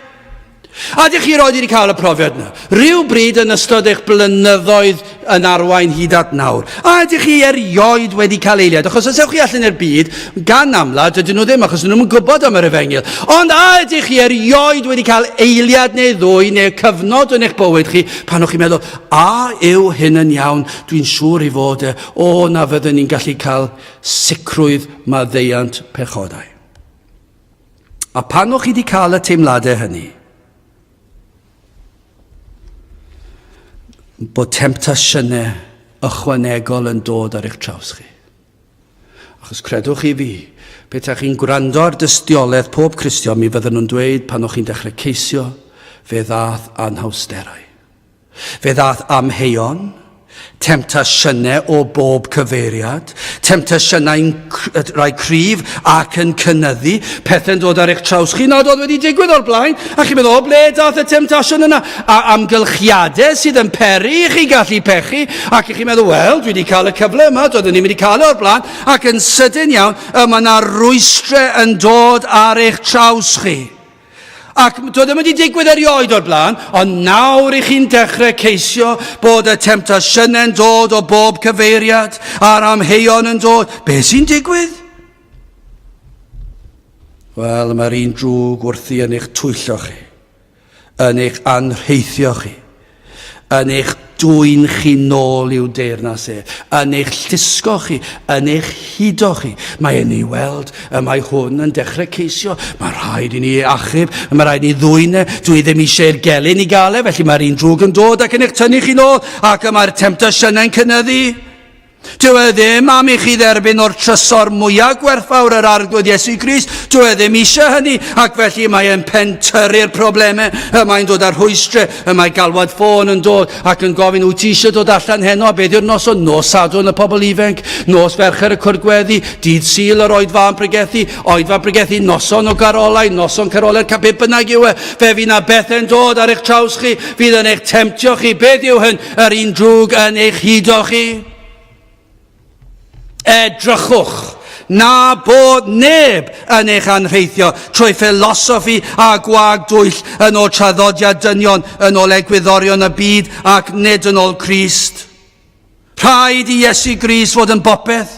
A ydych chi roed wedi cael y profiad yna? Ryw bryd yn ystod eich blynyddoedd yn arwain hyd at nawr. A ydych chi erioed wedi cael eiliad? Achos os ewch chi allan i'r byd, gan amla, dydyn nhw ddim, achos nhw ddim yn gwybod am yr Efengyl. Ond a ydych chi erioed wedi cael eiliad neu ddwy, neu cyfnod yn eich bywyd chi, pan o'ch chi'n meddwl, a yw hyn yn iawn, dwi'n siŵr i fod na fyddwn ni'n gallu cael sicrwydd maddeuant pechodau. A pan o'ch chi wedi cael y teimladau hynny, bod temptasiynau ychwanegol yn dod ar eich traws chi. Achos credwch chi fi, pethau chi'n gwrando ar dystiolaeth pob Cristion, mi fydden nhw'n dweud pan o'ch chi'n dechrau ceisio, fe ddath anhawsterau. Fe ddath amheuon, temptasiynau o bob cyfeiriad, temptasiynau'n rhai cryf ac yn cynyddu, pethau'n dod ar eich traws chi nad oedd wedi digwydd o'r blaen, a chi'n meddwl, o ble dath y temptasiwn yna? A amgylchiadau sydd yn peri i chi gallu pechu, ac chi'n meddwl, wel, dwi wedi cael y cyfle yma, doeddwn ni'n mynd i cael o'r blaen, ac yn sydyn iawn, mae yna rwystrau yn dod ar eich traws chi. Ac doedd ddim wedi digwydd erioed o'r blaen, ond nawr i chi'n dechrau ceisio bod y temptasiynau'n dod o bob cyfeiriad a'r amheuon yn dod. Be sy'n digwydd? Wel, mae'r un drwg wrthi yn eich twyllo chi, yn eich anrheithio chi, yn eich dwy'n chi nôl i'w deyrnas yn eich llusgo chi, yn eich hudo chi. Mae e'n ei weld, mae hwn yn dechrau ceisio. Mae rhaid i ni achub, mae rhaid i ni ddwyne. Dwi ddim eisiau'r gelyn i gael felly mae'r un drwg yn dod ac yn eich tynnu chi nôl, ac mae'r temptasiynau'n cynyddu. Dyw e ddim am i chi dderbyn o'r trysor mwyaf gwerthfawr yr arglwydd Iesu Grist. Dyw e ddim eisiau hynny, ac felly mae e'n pentyrru'r problemau. Mae'n dod ar rhwystrau, mae galwad ffôn yn dod ac yn gofyn, wyt ti eisiau dod allan heno? Beth yw'r noson? Nos Sadwrn y pobl ifanc, nos Fercher y cwrgweddi, dydd Sul yr oedfa yn pregethu, noson o garolau, noson carolau'r be bynnag yw e. Fe fydd na bethau'n dod ar eich traws chi, fydd yn eich temptio chi. Beth yw hyn? Yr un drwg yn eich hudo chi. Edrychwch na bod neb yn eich anrheithio trwy philosophy a gwag dwyll yn ôl traddodiad dynion, yn ôl egwyddorion y byd ac nid yn ôl Crist. Rhaid i Iesu Grist fod yn bopeth.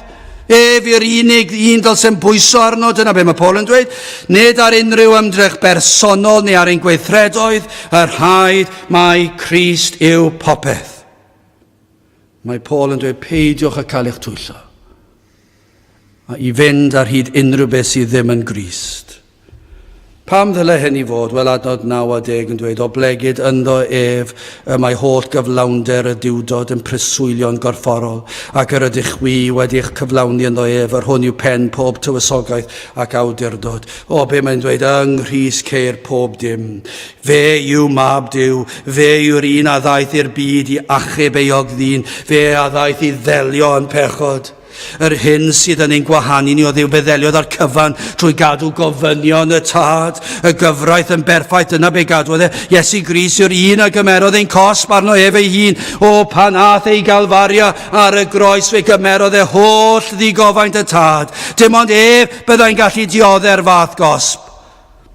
Yw'r unig un dylse'n bwyso arno, dyna be mae Paul yn dweud, nid ar unrhyw ymdrech bersonol neu ar ein gweithredoedd, yr rhaid mae Crist yw popeth. Mae Paul yn dweud, peidiwch â cael eich twyllo a i fynd ar hyd unrhyw beth sydd ddim yn Grist. Pam ddyle hyn i fod? Wel, adnod 9 a 10 yn dweud, o blegyd ynddo ef, mae holl gyflawnder y diwdod yn preswylio'n gorfforol, ac yr ydych wi wedi'ch cyflawni ynddo ef, yr hwn yw pen pob tywysogaeth ac awdurdod. O, be mae'n dweud, yng Nghrys ceir pob dim. Fe yw mab Duw, fe yw'r un a ddaeth i'r byd i achub ei ogddyn, fe a ddaeth i ddelio yn pechod. Yr hyn sydd yn ein gwahanu ni o ddiw beddeliodd ar cyfan trwy gadw gofynion y tad. Y gyfraith yn berffaith, dyna be gadwodd e. Iesu Grist yw'r un a gymerodd ein cosb arno ef ei hun. O, pan ath ei galfaria ar y groes, fe gymerodd e holl ddigofaint y tad. Dim ond ef byddai'n gallu diodde'r fath gosb.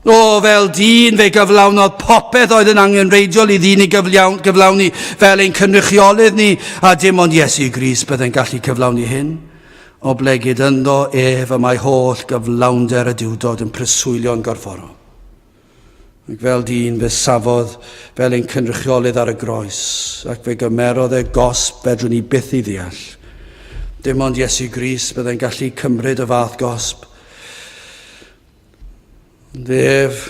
O, fel dyn fe gyflawnodd popeth oedd yn angenreidiol i ddyn i gyflawni fel ein cynrychiolydd ni, a dim ond Iesu Grist byddai'n gallu cyflawni hyn. O blegyd ynddo ef y mae holl gyflawnder y diwdod yn preswylio'n gorfforol. Ac fel dyn fe safodd fel ein cynrychiolydd ar y groes, ac fe gymerodd e gosb fedrwn ni byth i ddeall. Dim ond Iesu Grist byddai'n gallu cymryd y fath gosb. Ef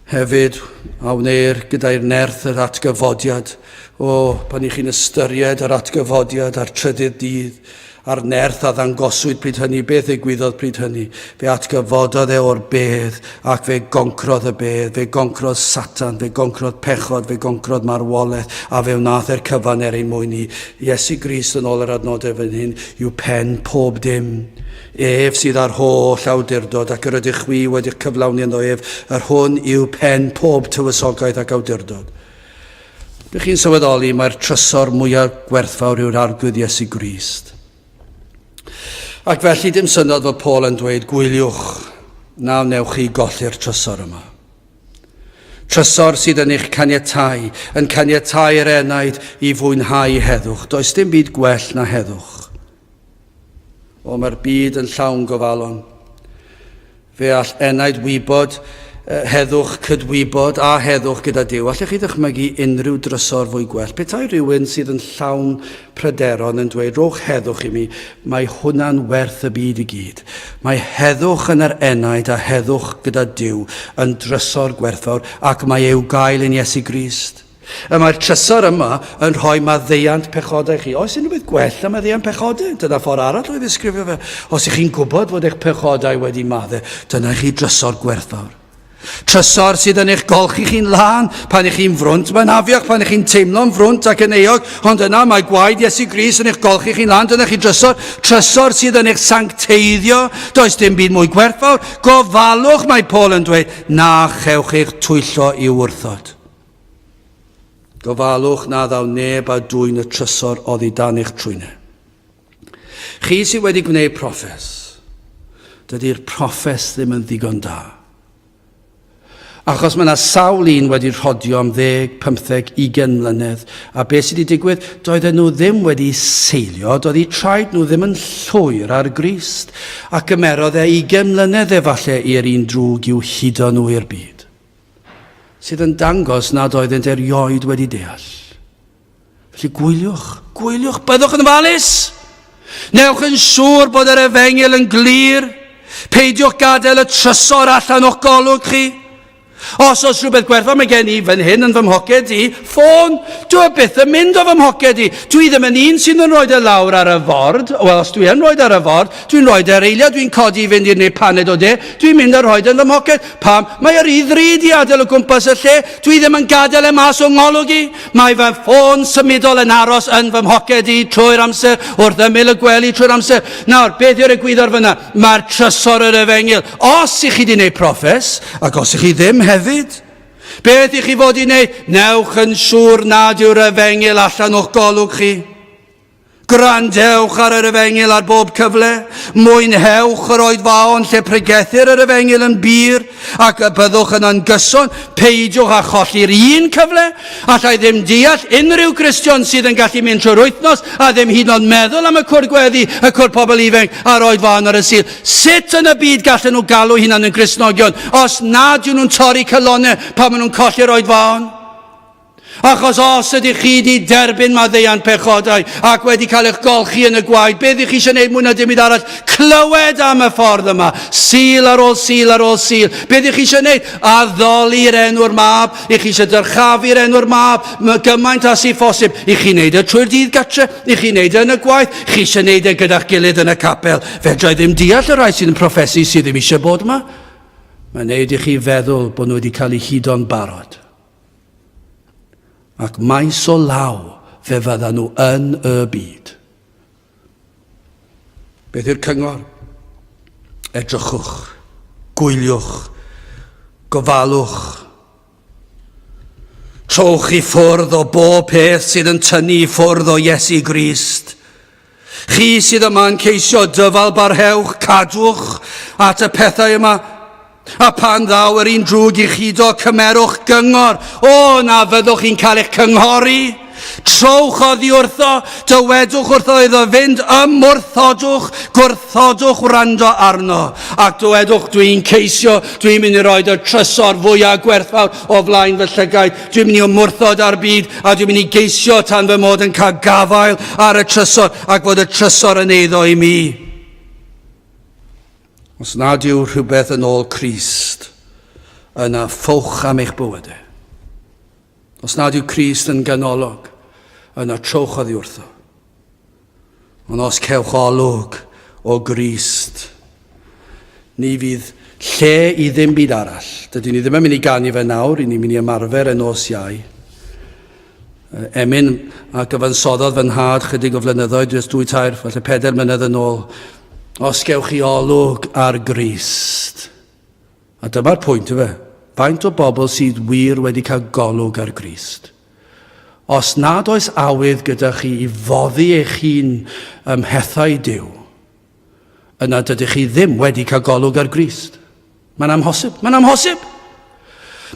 hefyd a wneir gyda'r nerth yr atgyfodiad. O, pan i chi'n ystyried yr atgyfodiad a'r trydydd dydd, a'r nerth a ddangoswyd pryd hynny, beth ddigwyddodd pryd hynny? Fe atgyfododd e o'r bedd, ac fe goncrodd y bedd, fe goncrodd Satan, fe goncrodd pechod, fe goncrodd marwolaeth, a fe wnaeth e'r cyfan ein mwyn ni. Iesu Grist yn ôl yr adnodau fan hyn yw pen pob dim. Ef sydd ar holl awdurdod, ac yr ydych wi wedi'ch cyflawni ynddo ef, yr hwn yw pen pob tywysogaeth ac awdurdod. Rydych chi'n sylweddoli mae'r trysor mwyaf gwerthfawr yw'r arglwydd Iesu Grist. Ac felly dim syndod fod Paul yn dweud, gwyliwch, na wnewch chi golli'r trysor yma. Trysor sydd yn eich caniatáu, yn caniatáu'r enaid i fwynhau heddwch. Does dim byd gwell na heddwch. O, mae'r byd yn llawn gofalon. Fe all enaid wybod, heddwch cydwybod a heddwch gyda Duw. Allech chi ddychmygu unrhyw drysor fwy gwell. Petai rhywun sydd yn llawn pryderon yn dweud, rhowch heddwch i mi, mae hwnna'n werth y byd i gyd. Mae heddwch yn yr enaid a heddwch gyda Duw yn drysor gwerthfawr, ac mae i'w gael yn Iesu Grist. Mae'r trysor yma yn rhoi maddeuant pechodau chi. Oes unrhyw beth gwell am maddeuant pechodau? Dyna ffordd arall oedd ddisgrifio fe. Os ych chi'n gwybod fod eich pechodau wedi maddau, dyna chi drysor gwerthfawr. Trysor sydd yn eich golchi chi'n lan pan ych chi'n frwnt, mae'n afiach pan ych chi'n teimlo'n frwnt ac yn eog, ond yna mae gwaed Iesu Grist yn eich golchi chi'n lan, dyna chi trysor sydd yn eich sancteiddio, does dim byd mwy gwerthfawr. Gofalwch, mae Paul yn dweud, na chewch eich twyllo i wrthod. Gofalwch na ddaw neb a dwyn y trysor oddi dan eich trwynau. Chi sydd wedi gwneud proffes, dydy'r proffes ddim yn ddigon da. Achos mae yna sawl un wedi rhodio am 10, 15, 20 mlynedd, a beth sydd wedi digwydd, doedden nhw ddim wedi seilio, doedd eu traed nhw ddim yn llwyr ar Grist, ac gymerodd 20 mlynedd efallai i'r un drwg i'w hudo nhw i'r byd, sydd yn dangos nad oeddent erioed wedi deall. Felly gwyliwch, byddwch yn ofalus, newch yn siŵr bod yr efengil yn glir, peidiwch gadael y trysor allan o'ch golwg chi. Os oes rhywbeth gwerthfawr, mae gen i fan hyn yn fy mhoced i, ffôn, dwi byth yn mynd o fy mhoced i. Dwi ddim yn un sy'n rhoid y lawr ar y ford, wel os dwi yn rhoid ar y ford, dwi'n rhoid yr eiliad, dwi'n codi i fynd i'r neu paned o de, dwi'n mynd a rhoid yn fy mhoced. Pam? Mae yr iddryd i adael o gwmpas y lle, dwi ddim yn gadael e mas o ngolwg i. Mae fy ffôn symudol yn aros yn fy mhoced i trwy'r amser, wrth ymyl y gwely trwy'r amser. Nawr, beth yw'r egwyddor fyna? Mae'r trysor yr efengil. Os ych chi wedi gwneud proffes, ac os ych chi ddim hefyd, beth i chi fod i wneud? Newch yn siŵr nad yw'r efengil allan o'ch golwg chi. Grandewch ar yr efengil ar bob cyfle. Mwynhewch yr oedfaon lle pregethu'r yr efengil yn bir, ac byddwch yn angyson. Peidiwch a cholli'r un cyfle. Allai ddim deall unrhyw Gristion sydd yn gallu mynd trwy'r wythnos a ddim hyd yn oed meddwl am y cwr gweddi, y cwr pobl ifanc a'r oedfaon ar y sil. Sut yn y byd gallen nhw galw hunan yn Gristnogion os nad yw'n nhw'n torri cylonau pan maen nhw'n colli'r oedfaon? Achos os ydych chi wedi derbyn maddeuant pechodau ac wedi cael eich golchi yn y gwaed, beth ydych chi eisiau gwneud mwy na dim byd arall? Clywed am y ffordd yma, sil ar ôl sil ar ôl sil. Beth ydych chi eisiau gwneud? Addoli'r enw'r mab, ych chi eisiau dyrchafu'r enw'r mab, gymaint a sy'n ffosib. Ych chi wneud y trwy'r dydd gatre, ych chi wneud yn y gwaith, chi eisiau wneud e gyda'ch gilydd yn y capel. Fedrai ddim deall y rai sydd yn proffesu sydd ddim eisiau bod yma. Mae'n wneud i chi feddwl bod nhw wedi cael eu hudo'n barod. Ac maes o law fe fyddan nhw yn y byd. Beth yw'r cyngor? Edrychwch, gwyliwch, gofalwch. Trowch i ffwrdd o bob peth sydd yn tynnu i ffwrdd o Iesu Grist. Chi sydd yma'n ceisio dyfal barhewch, cadwch at y pethau yma. A pan ddaw yr un drwg i'ch hudo, cymerwch gyngor. O, na fyddwch chi'n cael eich cynghori. Trowch oddi wrtho, dywedwch wrtho iddo fynd, ymwrthodwch, gwrthodwch wrando arno. Ac dywedwch, dwi'n ceisio, dwi'n mynd i roed y trysor fwyaf gwerthfawr o flaen fy llygaid. Dwi'n mynd i ymwrthod ar byd, a dwi'n mynd i geisio tan fy mod yn cael gafael ar y trysor, ac fod y trysor yn eiddo i mi. Os nad yw rhywbeth yn ôl Crist, yna ffwch am eich bywydau. Os nad yw Crist yn ganolog, yna trowch oddi wrtho. Ond os cewch olwg o Grist, ni fydd lle i ddim byd arall. Dydyn ni ddim yn mynd i ganu fe nawr, i ni'n mynd i ymarfer y nos Iau. Emyn a gyfansoddodd fy nhad chydig o flynyddoedd, dros 2-3, falle 4 mlynedd yn ôl. Os gewch chi olwg ar Grist. A dyma'r pwynt yfe. Faint o bobl sydd wir wedi cael golwg ar Grist. Os nad oes awydd gyda chi i foddi eich hun ymhethau Duw, yna dydych chi ddim wedi cael golwg ar Grist. Mae'n amhosib. Mae'n amhosib.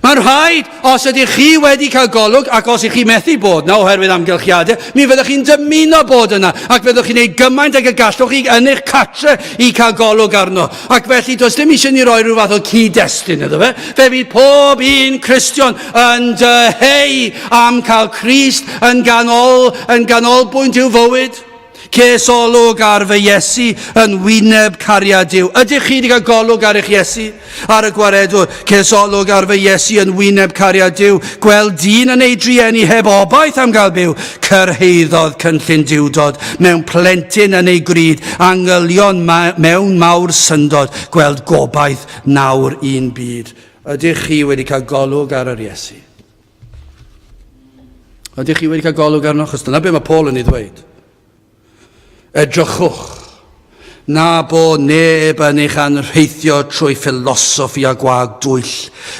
Mae'n rhaid, os ydych chi wedi cael golwg, ac os ych chi methu bod yna oherwydd amgylchiadau, mi fyddwch chi'n dymuno bod yna, ac fyddwch chi'n gwneud gymaint ag y gallwch chi yn eich catre i cael golwg arno. Ac felly, does dim eisiau ni roi rhyw fath o cyd-destun iddo fe. Fe fydd pob un Cristion yn dyheu am cael Crist yn ganolbwynt i'w fywyd. Ces olwg ar fy Iesu yn wyneb cariad Duw. Ydych chi wedi cael golwg ar eich Iesu? Ar y gwaredwr, ces olwg ar fy Iesu yn wyneb cariad Duw. Gweld dyn yn ei drieni heb obaith am gael byw. Cyrhaeddodd cynllun diwdod mewn plentyn yn ei gryd. Angylion mewn mawr syndod. Gweld gobaith nawr un byd. Ydych chi wedi cael golwg ar yr Iesu? Ydych chi wedi cael golwg arno? Chos dyna be mae Paul yn ei ddweud. Edrychwch, na bo neb yn eich anrheithio trwy ffilosoffi a gwag dwyll,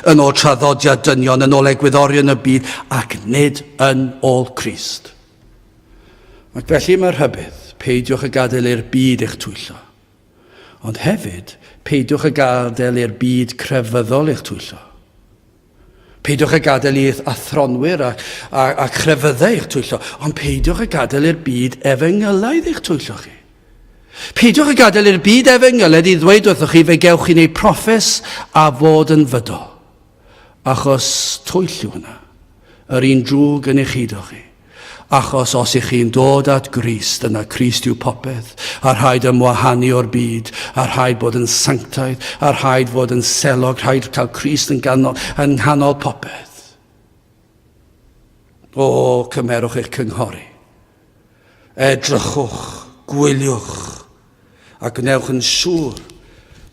yn ôl traddodiad dynion, yn ôl egwyddorion y byd, ac nid yn ôl Crist. Ac felly mae'r rhybydd, peidiwch y gadael i'r byd eich twyllo. Ond hefyd, peidiwch y gadael i'r byd crefyddol eich twyllo. Peidiwch y gadael i'r athronwyr a crefyddau eich twyllo, ond peidiwch y gadael i'r byd efengylaidd eich twyllo chi. Peidiwch y gadael i'r byd efengylaidd i ddweud wrthoch chi fe gewch chi wneud proffes a fod yn fydol. Achos twyllo hwnna, yr un drwg yn eich hudo chi. Achos os ych chi'n dod at Grist, yna Crist yw popeth, a rhaid ymwahanu o'r byd, a rhaid bod yn sanctaidd, a rhaid fod yn selog, rhaid cael Crist yn nghanol popeth. O, cymerwch eich cynghori. Edrychwch, gwyliwch, a gwnewch yn siŵr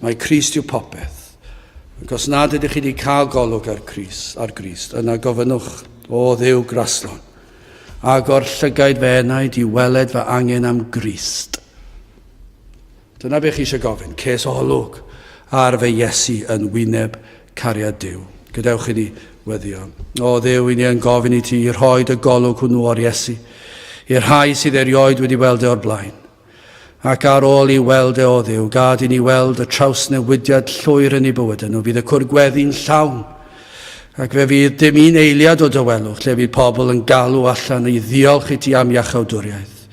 mae Crist yw popeth. Ac os nad ydych chi wedi cael golwg ar Grist, yna gofynwch, o Dduw graslon, ac o'r llygaid fe enaid i weled fy angen am Grist. Dyna beth chi eisiau gofyn, ces olwg ar fy Iesu yn wyneb cariad Duw. Gadewch i ni weddio. O Dduw, i ni yn gofyn i ti i rhoid y golwg hwnnw o'r Iesu, i'r rhai sydd erioed wedi weld e o'r blaen. Ac ar ôl i weld e o Dduw, gad i ni weld y trawsnewidiad llwyr yn ei bywydau nhw, fydd y cwrgweddi'n llawn. Ac fe fydd dim un eiliad o dywelwch lle fydd pobl yn galw allan i ddiolch i ti am iachawdwriaeth,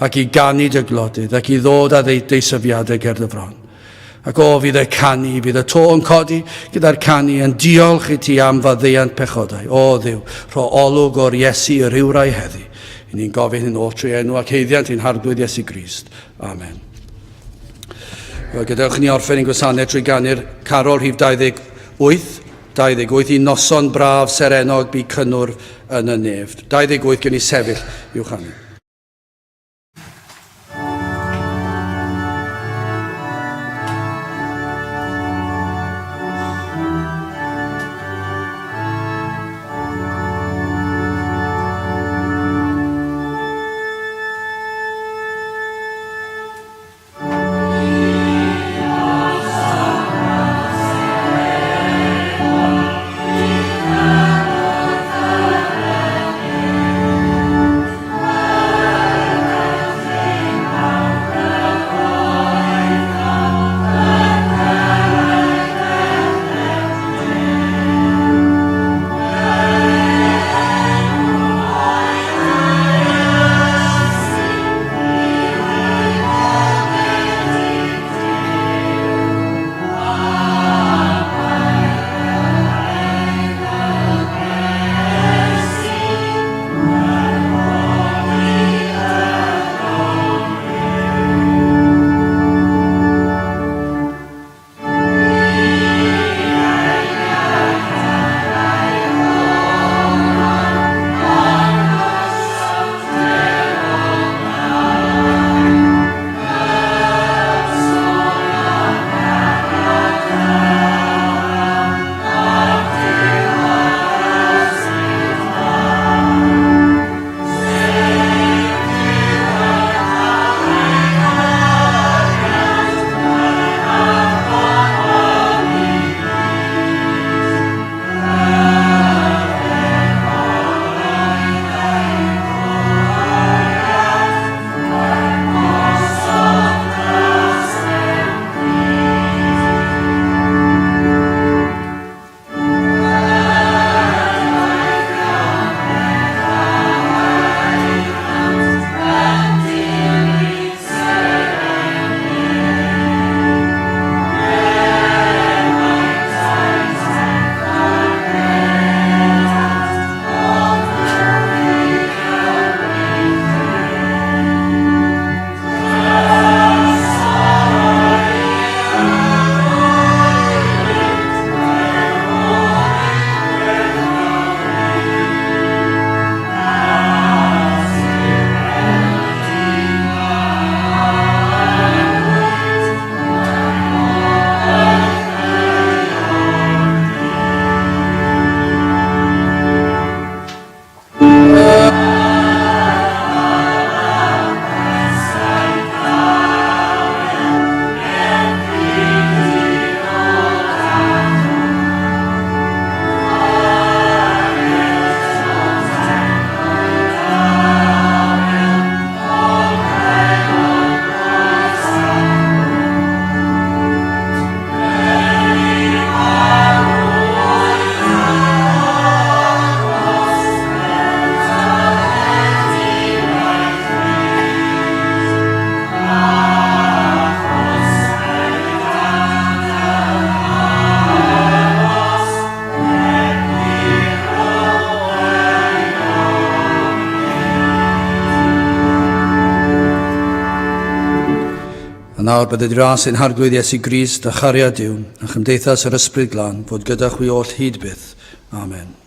ac i ganu dy glodydd, ac i ddod â deisyfiadau ger dy fron. Ac o fydd y canu, bydd y to yn codi gyda'r canu yn diolch i ti am faddeuant pechodau. O Dduw, rho olwg o'r Iesu yr ywrai heddi. I ni'n gofyn yn ôl trwy enw ac heiddiant i'n harglwydd Iesu Grist. Amen. Gadewch ni orffen ein gwasanaeth trwy ganu'r carol rhif 28 i noson braf serenog bu cynnwr yn y nef. 28 gen i sefyll i'w chanu. Nawr bydd y dras yn harglwydd Iesu Grist a chariad Duw, a chymdeithas yr ysbryd glân, fod gyda chwi oll hyd byth. Amen.